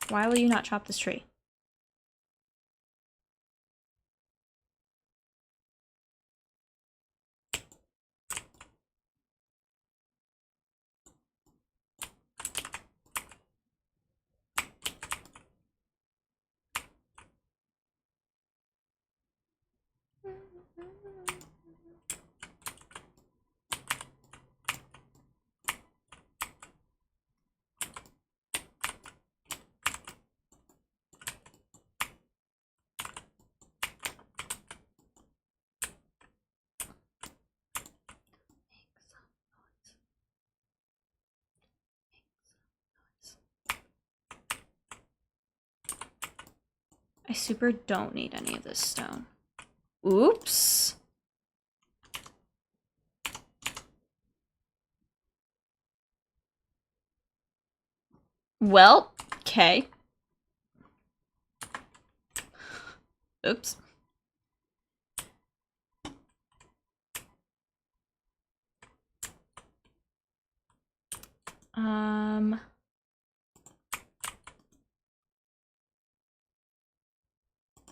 Why will you not chop this tree? I super don't need any of this stone. Oops. Well, okay. Oops.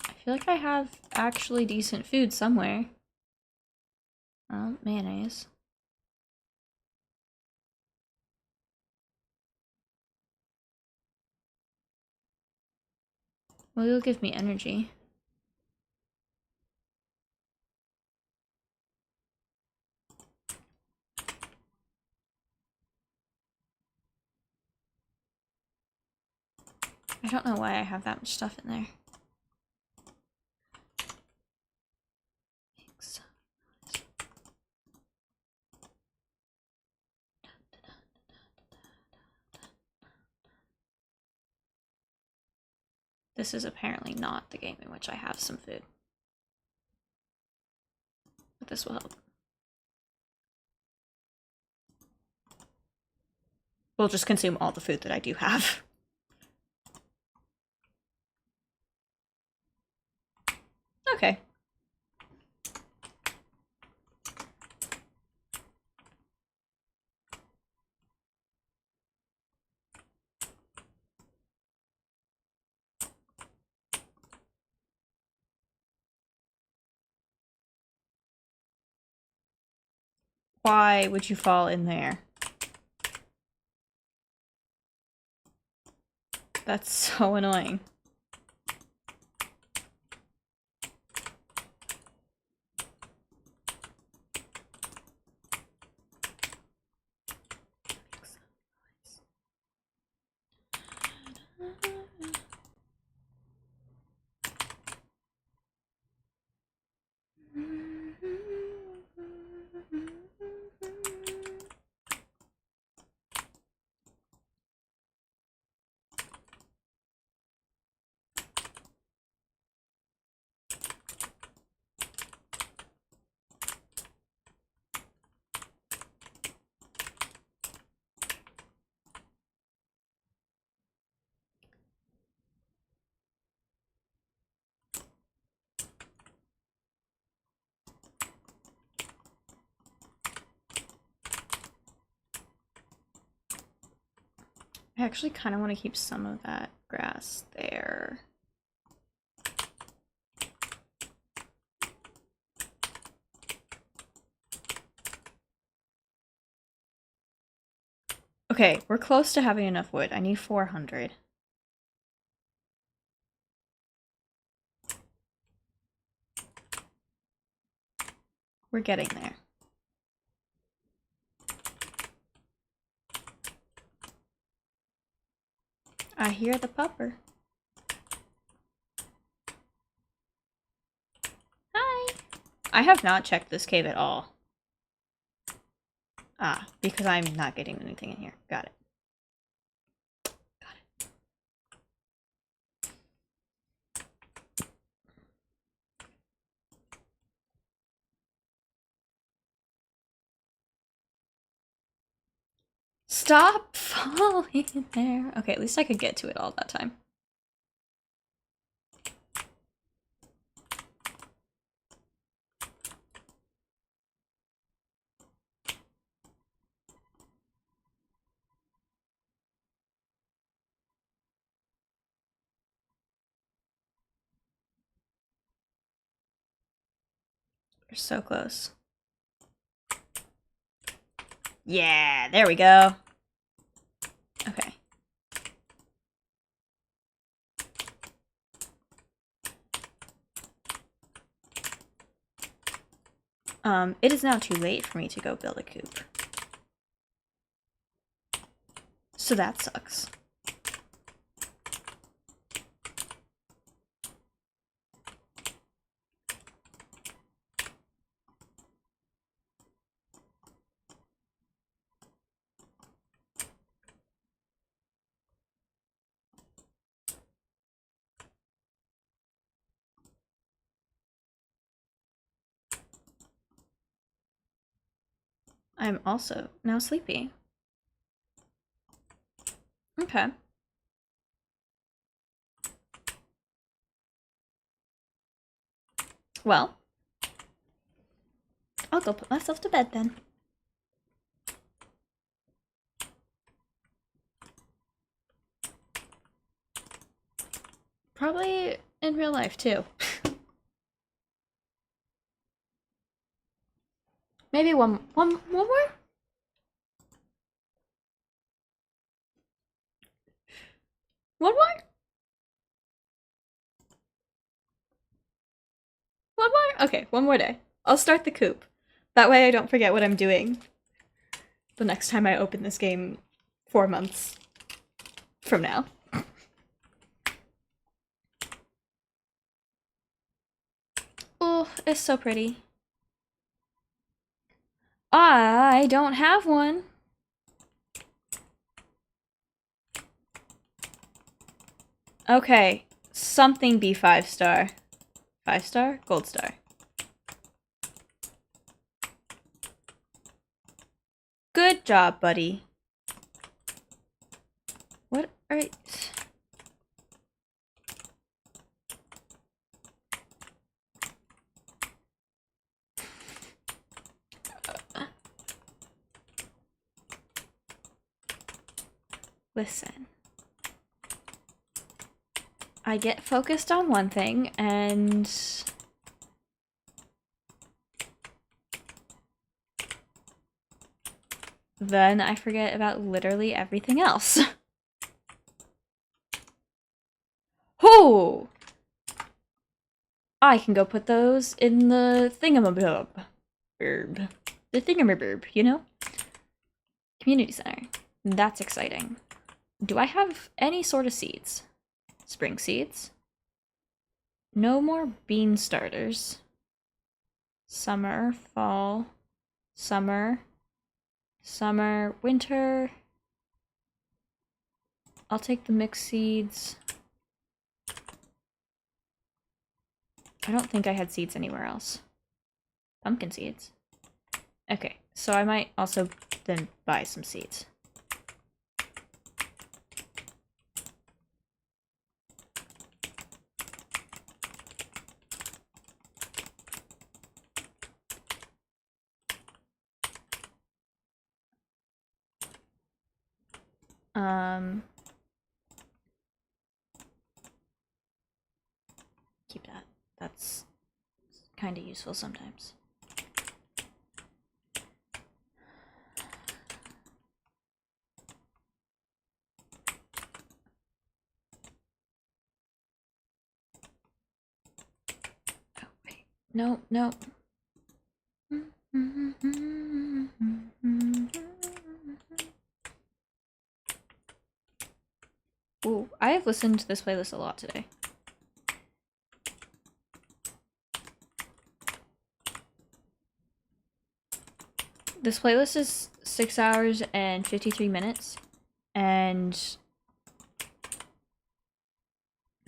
I feel like I have actually decent food somewhere. Oh, mayonnaise. Well, you'll give me energy. I don't know why I have that much stuff in there. This is apparently not the game in which I have some food. But this will help. We'll just consume all the food that I do have. Okay. Why would you fall in there? That's so annoying. I actually kind of want to keep some of that grass there. Okay, we're close to having enough wood. I need 400. We're getting there. I hear the pupper. Hi! I have not checked this cave at all. Ah, because I'm not getting anything in here. Got it. Got it. Stop falling in there. Okay, at least I could get to it all that time. We're so close. Yeah, there we go. Okay. It is now too late for me to go build a coop. So that sucks. I'm also now sleepy. Okay. Well, I'll go put myself to bed then. Probably in real life too. Maybe one more? One more? One more? Okay, one more day. I'll start the coop. That way I don't forget what I'm doing the next time I open this game 4 months from now. Oh, it's so pretty. I don't have one. Okay, something be 5-star. 5-star? Gold star. Good job, buddy. What are... Listen. I get focused on one thing, and... then I forget about literally everything else. Oh! I can go put those in the thingamabob. The thingamabob, you know? Community center. That's exciting. Do I have any sort of seeds? Spring seeds? No more bean starters. Summer, fall, summer, summer, winter. I'll take the mixed seeds. I don't think I had seeds anywhere else. Pumpkin seeds. Okay, so I might also then buy some seeds. Keep that. That's kind of useful sometimes. Oh, wait. No, no. Ooh, I have listened to this playlist a lot today. This playlist is 6 hours and 53 minutes, and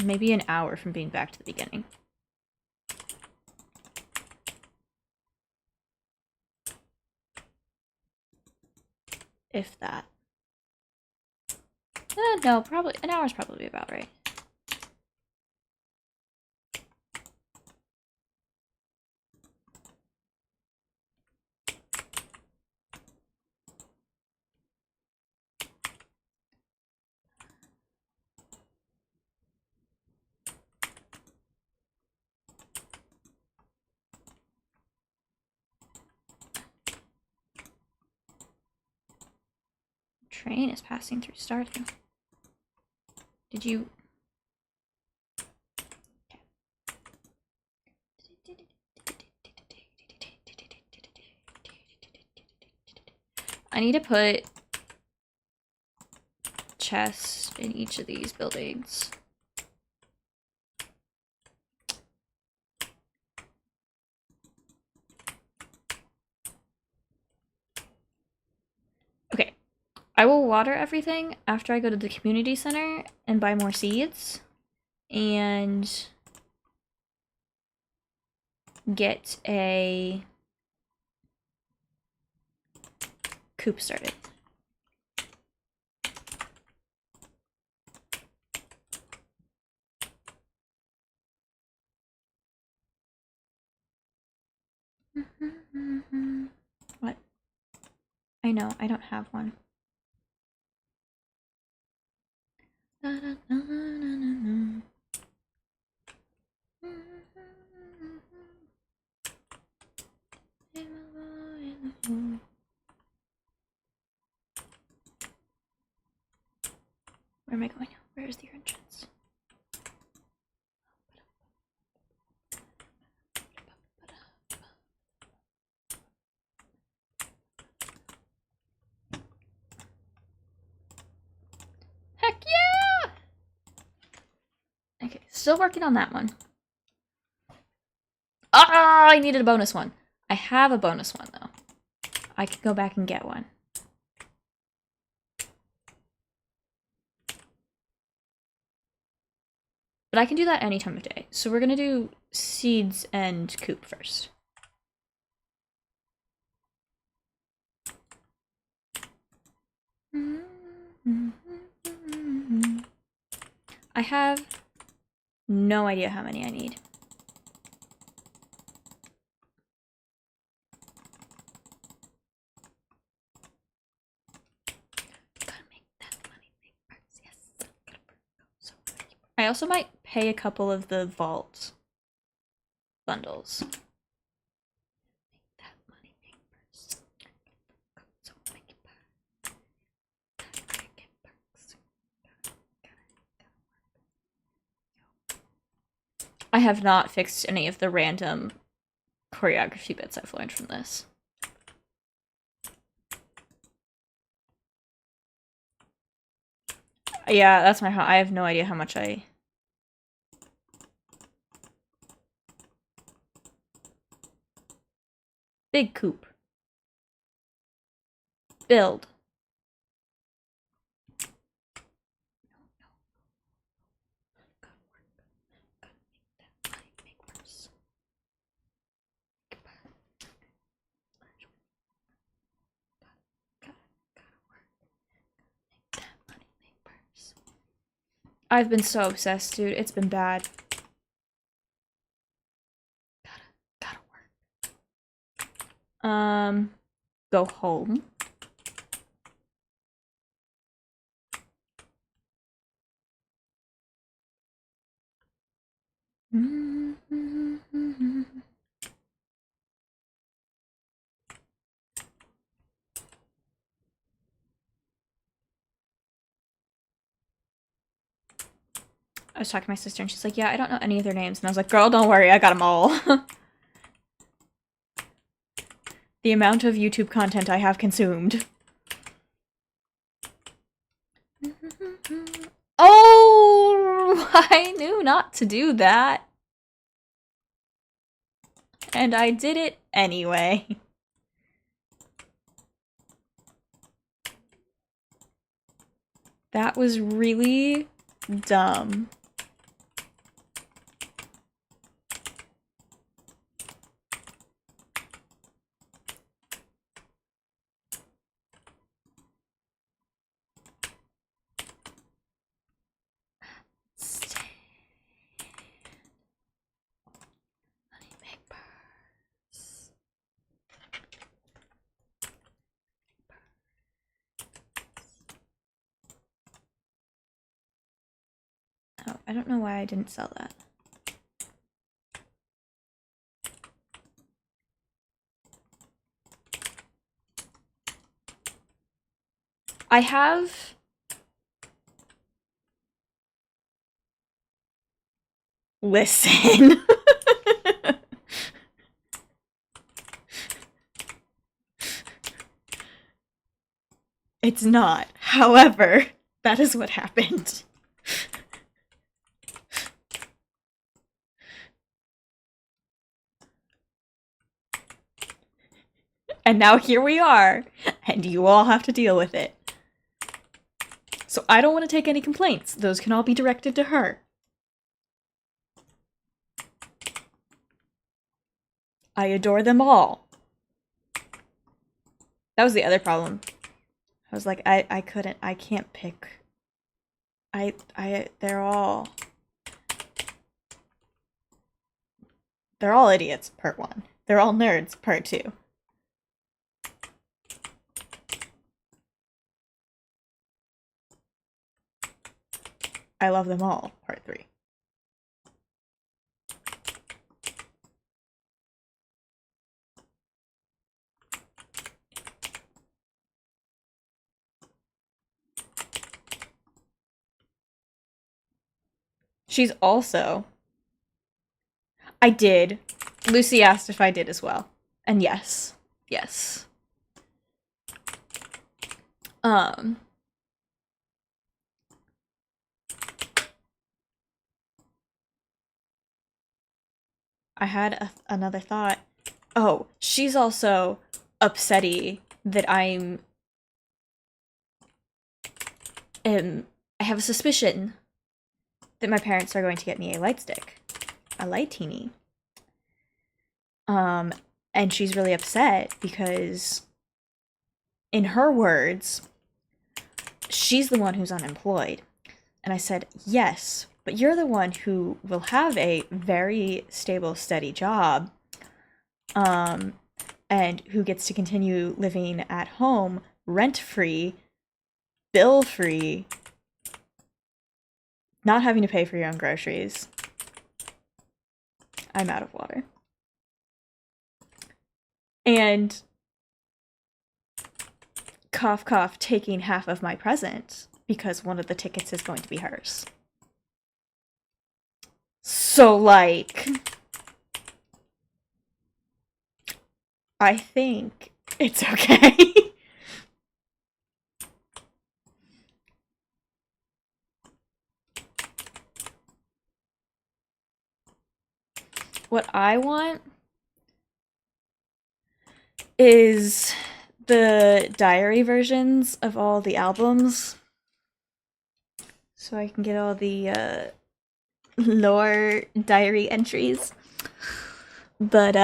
maybe an hour from being back to the beginning. If that. No, probably an hour's probably about right. Train is passing through Stardew. Did you... I need to put chests in each of these buildings. Okay, I will water everything after I go to the community center and buy more seeds and get a coop started. What? I know, I don't have one. Where am I going? Where is the entrance? Heck yeah! Okay, still working on that one. Ah, I needed a bonus one. I have a bonus one, though. I could go back and get one. But I can do that any time of day. So we're gonna do seeds and coop first. I have no idea how many I need. I also might pay a couple of the vault bundles. I have not fixed any of the random choreography bits I've learned from this. Yeah, that's my. I have no idea how much I. Big coop. Build. I've been so obsessed, dude. It's been bad. Gotta work. Go home. I was talking to my sister and she's like, yeah, I don't know any of their names. And I was like, girl, don't worry, I got them all. The amount of YouTube content I have consumed. Oh, I knew not to do that. And I did it anyway. That was really dumb. Oh, I don't know why I didn't sell that. I have... Listen. It's not. However, that is what happened. And now here we are, and you all have to deal with it. So I don't want to take any complaints. Those can all be directed to her. I adore them all. That was the other problem. I was like, I can't pick. They're all idiots, part 1. They're all nerds, part 2. I love them all, part 3. She's also... I did. Lucy asked if I did as well. And yes. Yes. I had another thought. Oh, she's also upsetty that I have a suspicion that my parents are going to get me a light stick, a light teeny. And she's really upset because, in her words, she's the one who's unemployed. And I said, yes, but you're the one who will have a very stable, steady job, and who gets to continue living at home, rent-free, bill-free, not having to pay for your own groceries. I'm out of water. And cough, cough, taking half of my present because one of the tickets is going to be hers. So, like, I think it's okay. What I want is the diary versions of all the albums, so I can get all the lore diary entries. But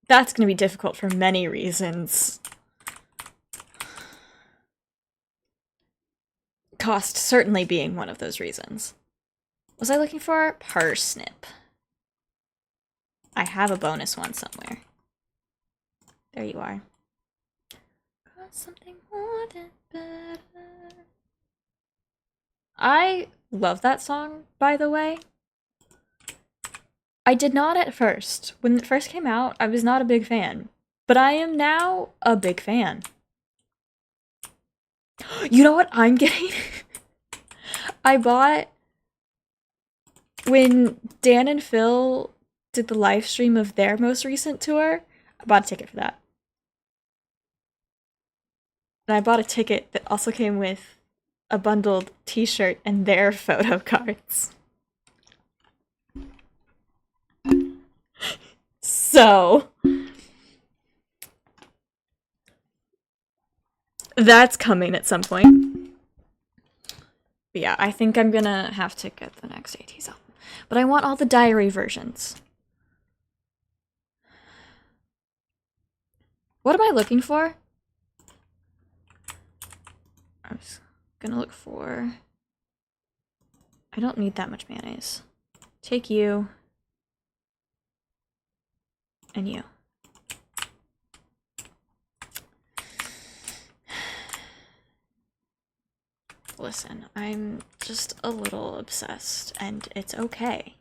that's gonna be difficult for many reasons. Cost certainly being one of those reasons. Was I looking for parsnip? I have a bonus one somewhere. There you are. Got something more than better. I love that song, by the way. I did not at first. When it first came out, I was not a big fan. But I am now a big fan. You know what I'm getting? I bought... When Dan and Phil did the live stream of their most recent tour, I bought a ticket for that. And I bought a ticket that also came with a bundled t-shirt and their photo cards. So, that's coming at some point. But yeah, I think I'm gonna have to get the next AT's album. But I want all the diary versions. What am I looking for? I was gonna look for... I don't need that much mayonnaise. Take you. And you. Listen, I'm just a little obsessed, and it's okay.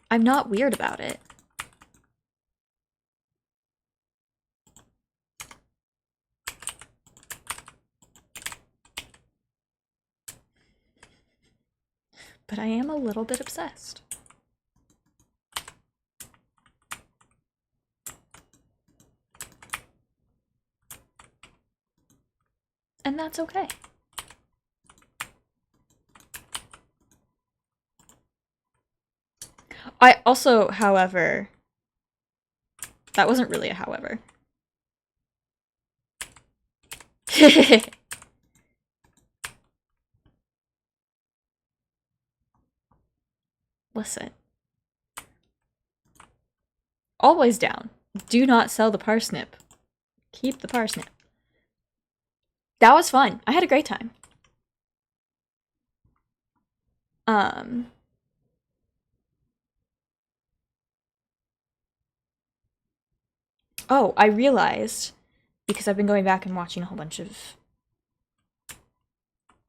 I'm not weird about it. But I am a little bit obsessed. And that's okay. I also, however, that wasn't really a however. Listen. Always down. Do not sell the parsnip. Keep the parsnip. That was fun. I had a great time. Oh, I realized, because I've been going back and watching a whole bunch of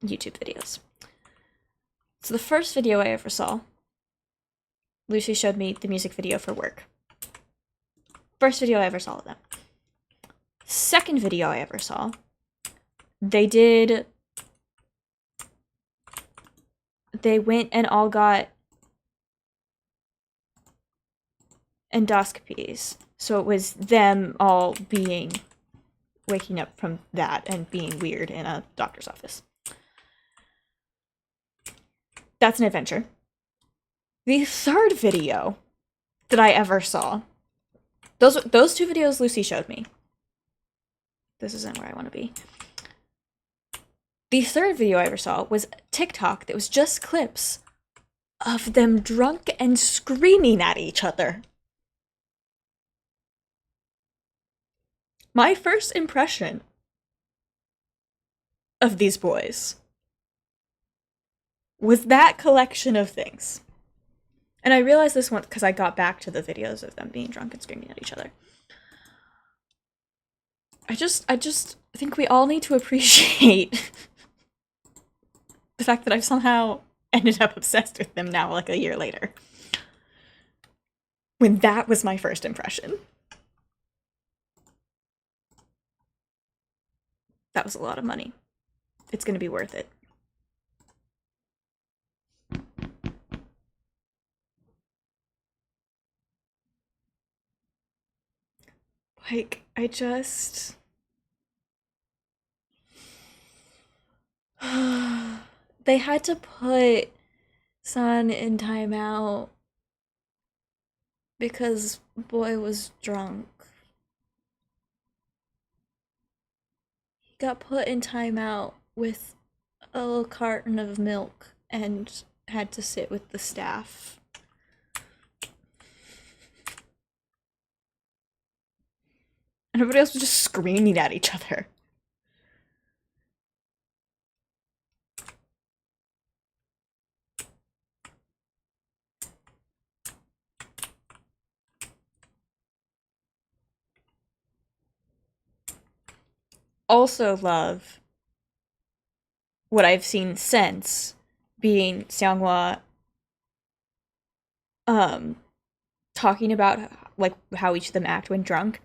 YouTube videos. So the first video I ever saw, Lucy showed me the music video for Work. First video I ever saw of them. Second video I ever saw, they went and all got endoscopies. So it was them all waking up from that and being weird in a doctor's office. That's an adventure. The third video that I ever saw, those two videos Lucy showed me. This isn't where I want to be. The third video I ever saw was TikTok that was just clips of them drunk and screaming at each other. My first impression of these boys was that collection of things. And I realized this once because I got back to the videos of them being drunk and screaming at each other. I just think we all need to appreciate the fact that I've somehow ended up obsessed with them now, like a year later. When that was my first impression. That was a lot of money. It's gonna be worth it. Like, I just... They had to put Sun in timeout because boy was drunk. He got put in timeout with a little carton of milk and had to sit with the staff. And everybody else was just screaming at each other. Also love what I've seen since being Xianghua talking about like how each of them act when drunk,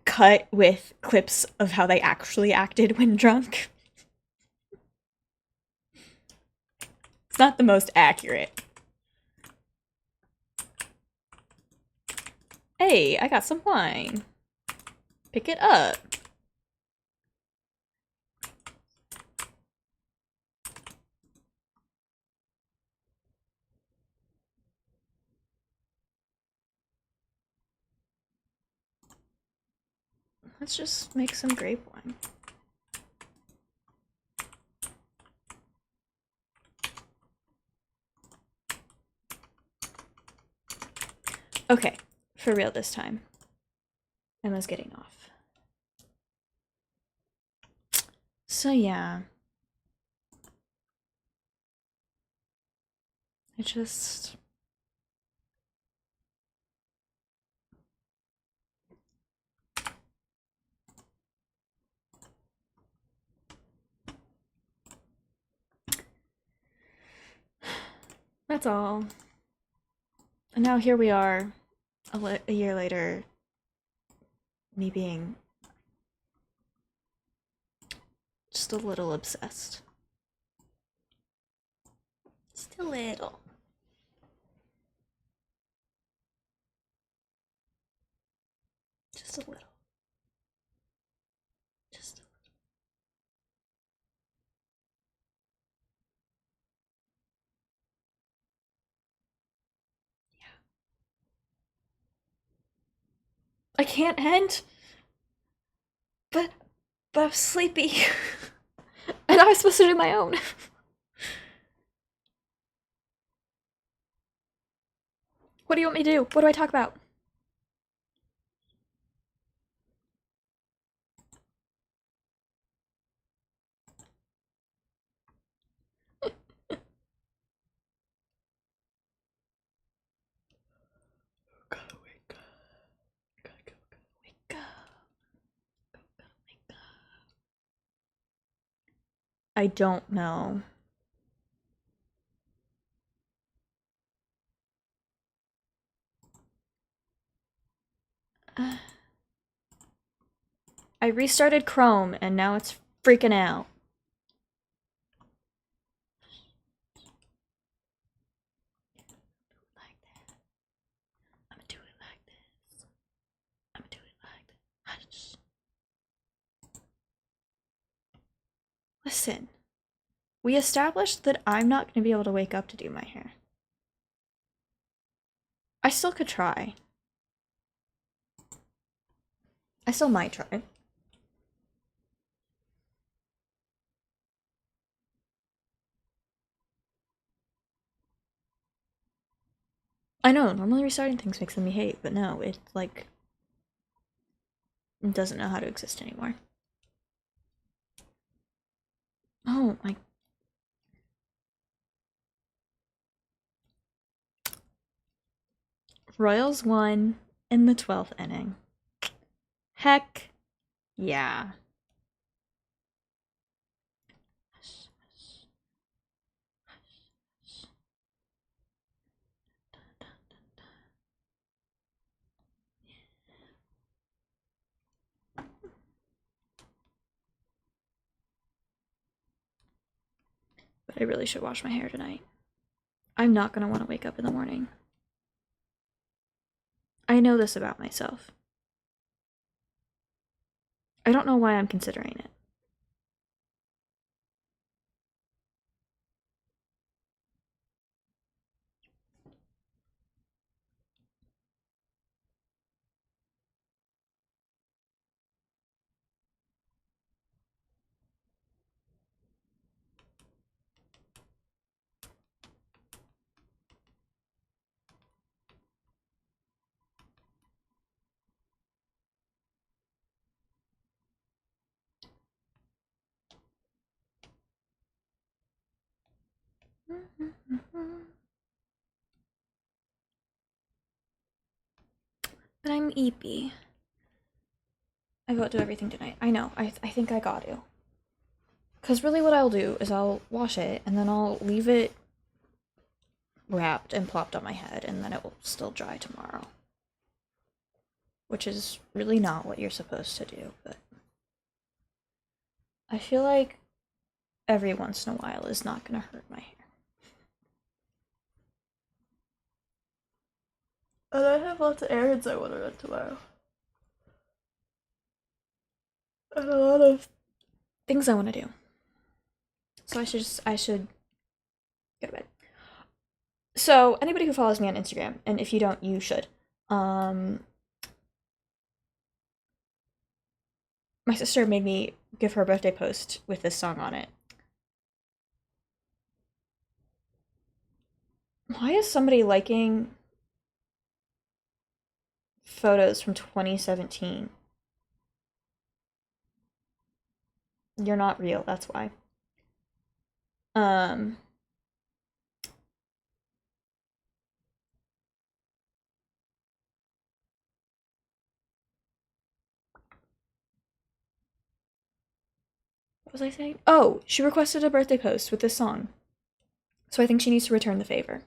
cut with clips of how they actually acted when drunk. It's not the most accurate. Hey, I got some wine. Pick it up. Let's just make some grape wine. Okay, for real this time. Emma's getting off. So yeah. I just... That's all. And now here we are, a year later, me being just a little obsessed. Just a little. Just a little. Just a little. Yeah. I can't end, but I'm sleepy. And I was supposed to do my own. What do you want me to do? What do I talk about? Gotta wake up. Gotta wake up. Gotta wake up. I don't know. I restarted Chrome and now it's freaking out. Like that. I'm gonna do it like this. I'm gonna do it like that. Listen, we established that I'm not gonna be able to wake up to do my hair. I still could try. I still might try. I know, normally restarting things makes them behave, but no, it, like, doesn't know how to exist anymore. Oh, my. Royals won in the 12th inning. Heck yeah. But I really should wash my hair tonight. I'm not gonna want to wake up in the morning. I know this about myself. I don't know why I'm considering it. But I'm eepy. I got to do everything tonight. I know. I think I got to. Because really what I'll do is I'll wash it, and then I'll leave it wrapped and plopped on my head, and then it will still dry tomorrow. Which is really not what you're supposed to do, but I feel like every once in a while is not gonna hurt my hair. And I have lots of errands I want to run tomorrow. And a lot of things I want to do. So I should go to bed. So anybody who follows me on Instagram, and if you don't, you should. My sister made me give her a birthday post with this song on it. Why is somebody liking photos from 2017? You're not real, that's why. Um, what was I saying? Oh, she requested a birthday post with this song. So I think she needs to return the favor.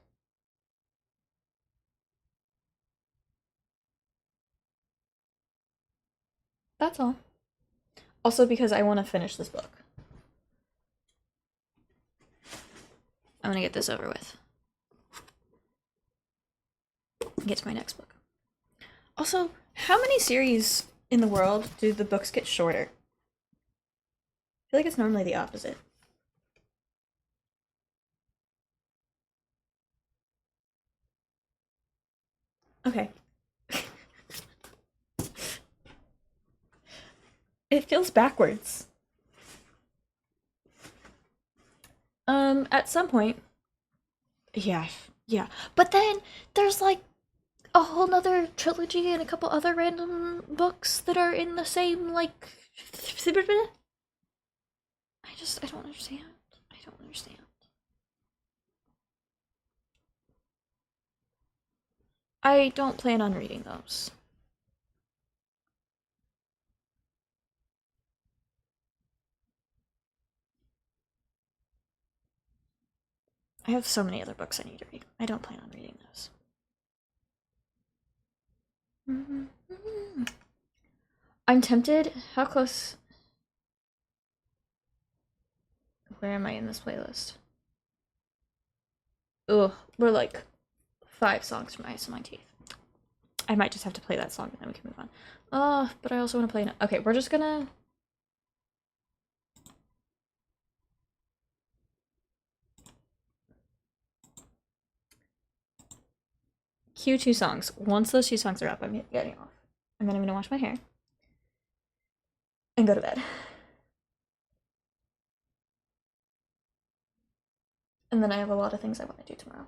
That's all. Also because I want to finish this book. I'm gonna get this over with. Get to my next book. Also, how many series in the world do the books get shorter? I feel like it's normally the opposite. Okay. It feels backwards. At some point. Yeah, yeah. But then there's like a whole nother trilogy and a couple other random books that are in the same, like. I don't understand. I don't understand. I don't plan on reading those. I have so many other books I need to read. I don't plan on reading those. I'm tempted. How close? Where am I in this playlist? Ugh, we're like 5 songs from Ice on My Teeth. I might just have to play that song and then we can move on. But I also want to play. Okay, we're just gonna. Cue 2 songs. Once those 2 songs are up, I'm getting off. And then I'm gonna wash my hair. And go to bed. And then I have a lot of things I want to do tomorrow.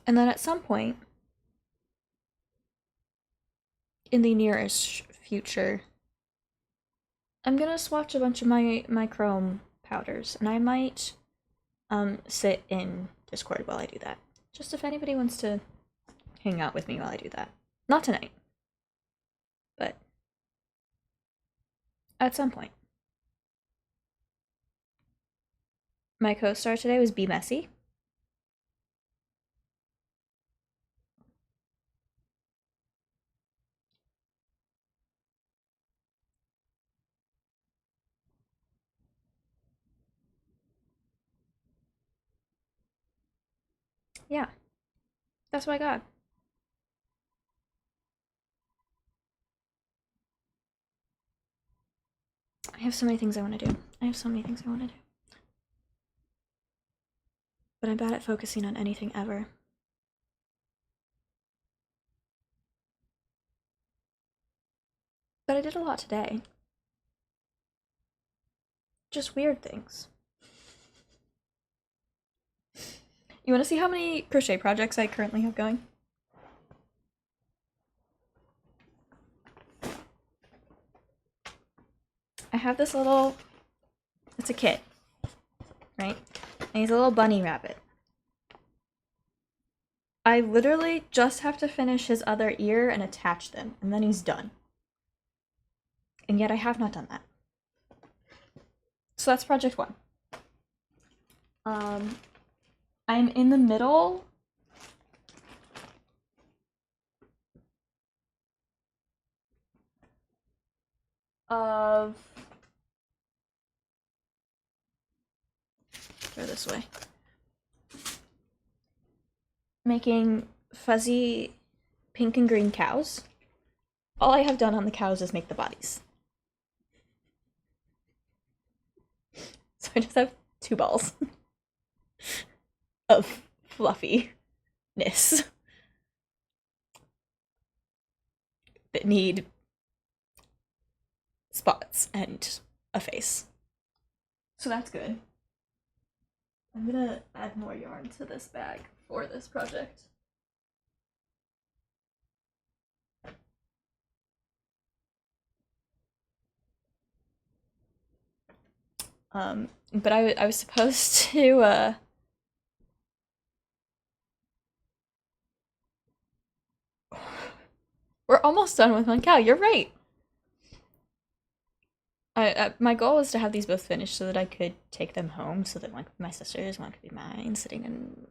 And then at some point in the nearest future, I'm gonna swatch a bunch of my chrome powders, and I might sit in Discord while I do that. Just if anybody wants to hang out with me while I do that. Not tonight, but at some point. My co-star today was Be Messy. Yeah, that's what I got. I have so many things I want to do. I have so many things I want to do. But I'm bad at focusing on anything ever. But I did a lot today. Just weird things. You want to see how many crochet projects I currently have going? I have this little, it's a kit, right? And he's a little bunny rabbit. I literally just have to finish his other ear and attach them, and then he's done. And yet I have not done that. So that's project 1. I'm in the middle of, go this way, making fuzzy pink and green cows. All I have done on the cows is make the bodies. So I just have 2 balls of fluffiness that need spots and a face. So that's good. I'm gonna add more yarn to this bag for this project. But I was supposed to, we're almost done with one cow, you're right! My goal was to have these both finished so that I could take them home, so that one could be my sister's, one could be mine, sitting in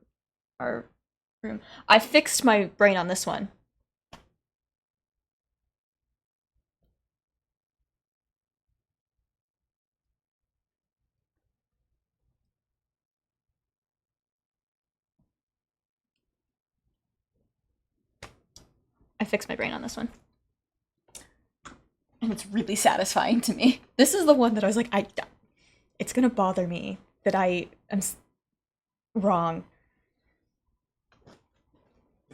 our room. I fixed my brain on this one. I fixed my brain on this one. And it's really satisfying to me. This is the one that I was like, it's gonna bother me that I am wrong.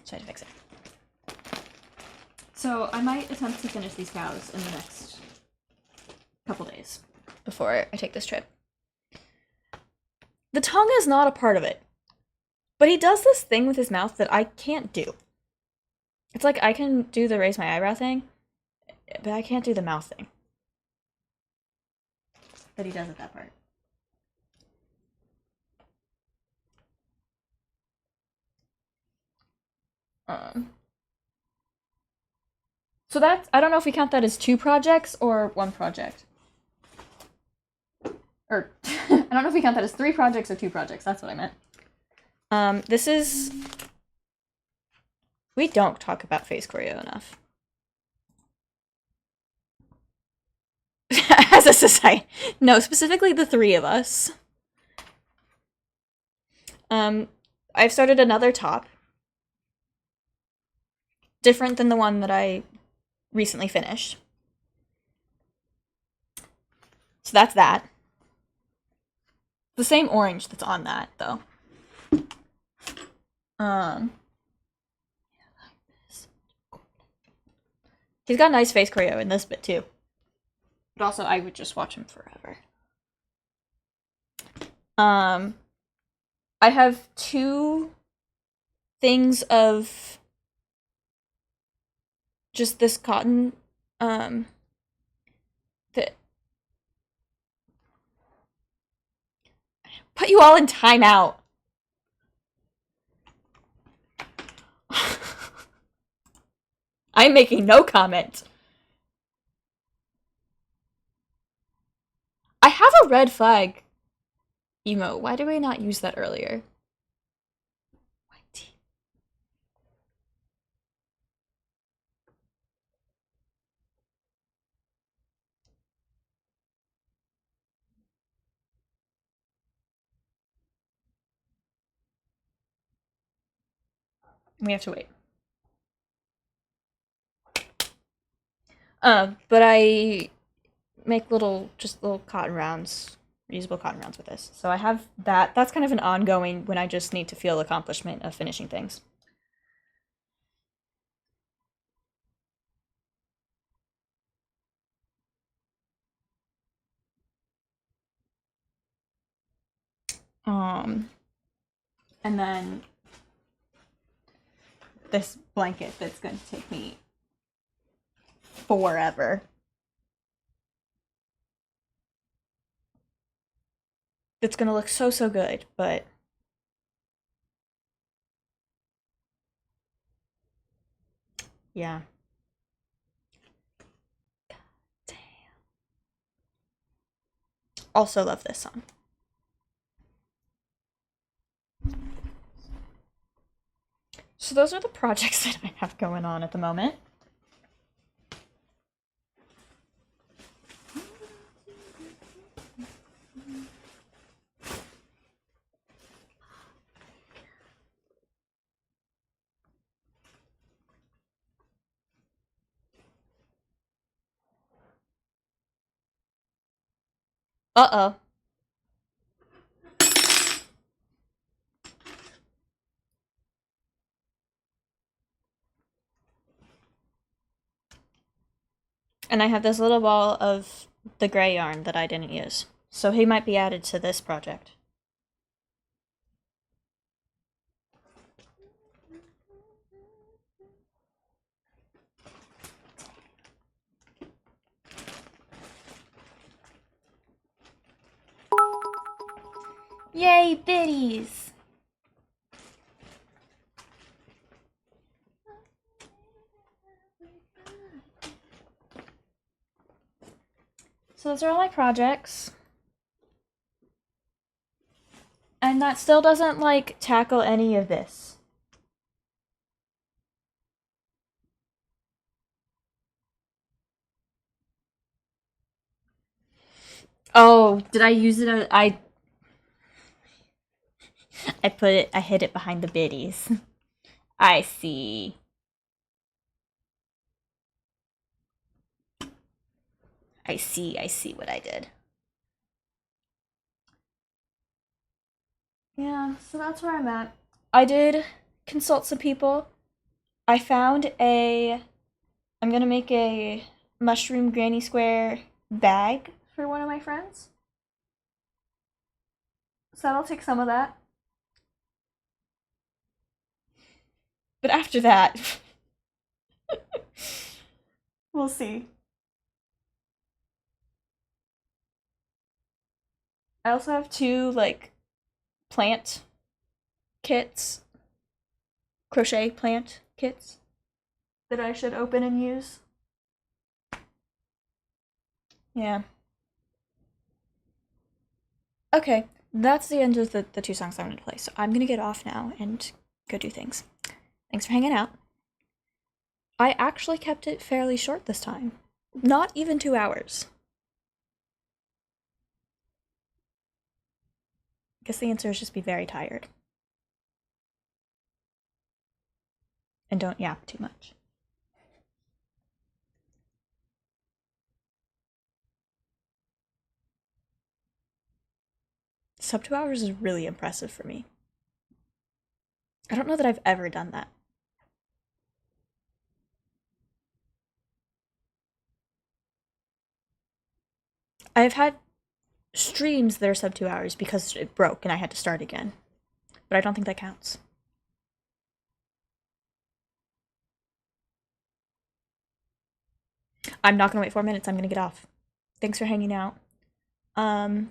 So I had to fix it. So I might attempt to finish these cows in the next couple days before I take this trip. The tongue is not a part of it, but he does this thing with his mouth that I can't do. It's like I can do the raise my eyebrow thing, but I can't do the mouth thing that he does at that part. So that's, I don't know if we count that as 2 projects or 1 project. Or, I don't know if we count that as 3 projects or 2 projects, that's what I meant. This is, we don't talk about face choreo enough. As a society. No, specifically the 3 of us. I've started another top. Different than the one that I recently finished. So that's that. The same orange that's on that, though. He's got nice face choreo in this bit, too. But also, I would just watch him forever. I have 2 things of just this cotton um that put you all in timeout. I'm making no comment. I have a red flag emote. Why did we not use that earlier? What? We have to wait. But I make just little cotton rounds, reusable cotton rounds with this. So I have that. That's kind of an ongoing when I just need to feel accomplishment of finishing things. Um, and then this blanket that's going to take me forever. It's going to look so, so good, but yeah. Damn. Also love this song. So those are the projects that I have going on at the moment. Uh-oh. And I have this little ball of the gray yarn that I didn't use. So he might be added to this project. Yay, biddies! So those are all my projects. And that still doesn't, like, tackle any of this. Oh, did I use it? I hid it behind the biddies. I see. I see what I did. Yeah, so that's where I'm at. I did consult some people. I found I'm gonna make a mushroom granny square bag for one of my friends. So that'll take some of that. But after that, we'll see. I also have two, like, plant kits, crochet plant kits that I should open and use. Yeah. Okay, that's the end of the two songs I'm going to play. So I'm going to get off now and go do things. Thanks for hanging out. I actually kept it fairly short this time. Not even 2 hours. I guess the answer is just be very tired. And don't yap too much. Sub 2 hours is really impressive for me. I don't know that I've ever done that. I've had streams that are sub 2 hours because it broke and I had to start again. But I don't think that counts. I'm not gonna wait 4 minutes. I'm gonna get off. Thanks for hanging out. I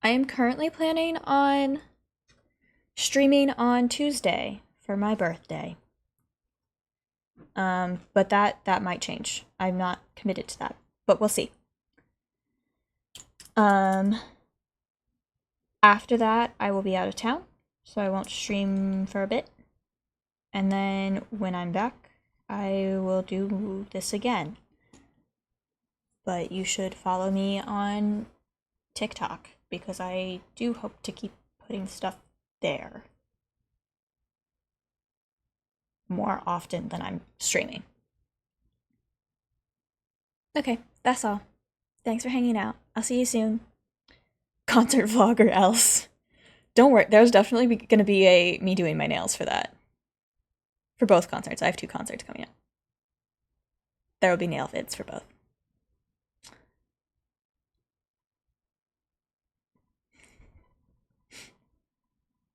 am currently planning on streaming on Tuesday for my birthday. But that might change. I'm not committed to that, but we'll see. After that, I will be out of town, so I won't stream for a bit. And then when I'm back, I will do this again. But you should follow me on TikTok because I do hope to keep putting stuff there more often than I'm streaming. Okay, that's all. Thanks for hanging out. I'll see you soon. Concert vlog or else. Don't worry, there's definitely gonna be a me doing my nails for that. For both concerts. I have 2 concerts coming up. There will be nail vids for both.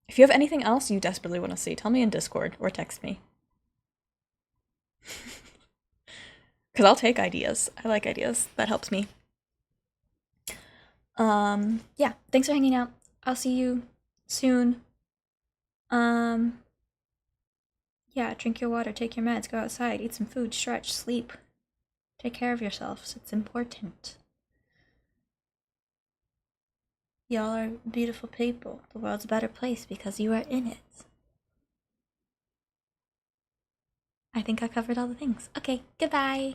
If you have anything else you desperately want to see, tell me in Discord or text me. Because I'll take ideas. I like ideas. That helps me. Yeah, thanks for hanging out. I'll see you soon. Yeah, drink your water, take your meds, go outside, eat some food, stretch, sleep. Take care of yourselves. It's important. Y'all are beautiful people. The world's a better place because you are in it. I think I covered all the things. Okay, goodbye.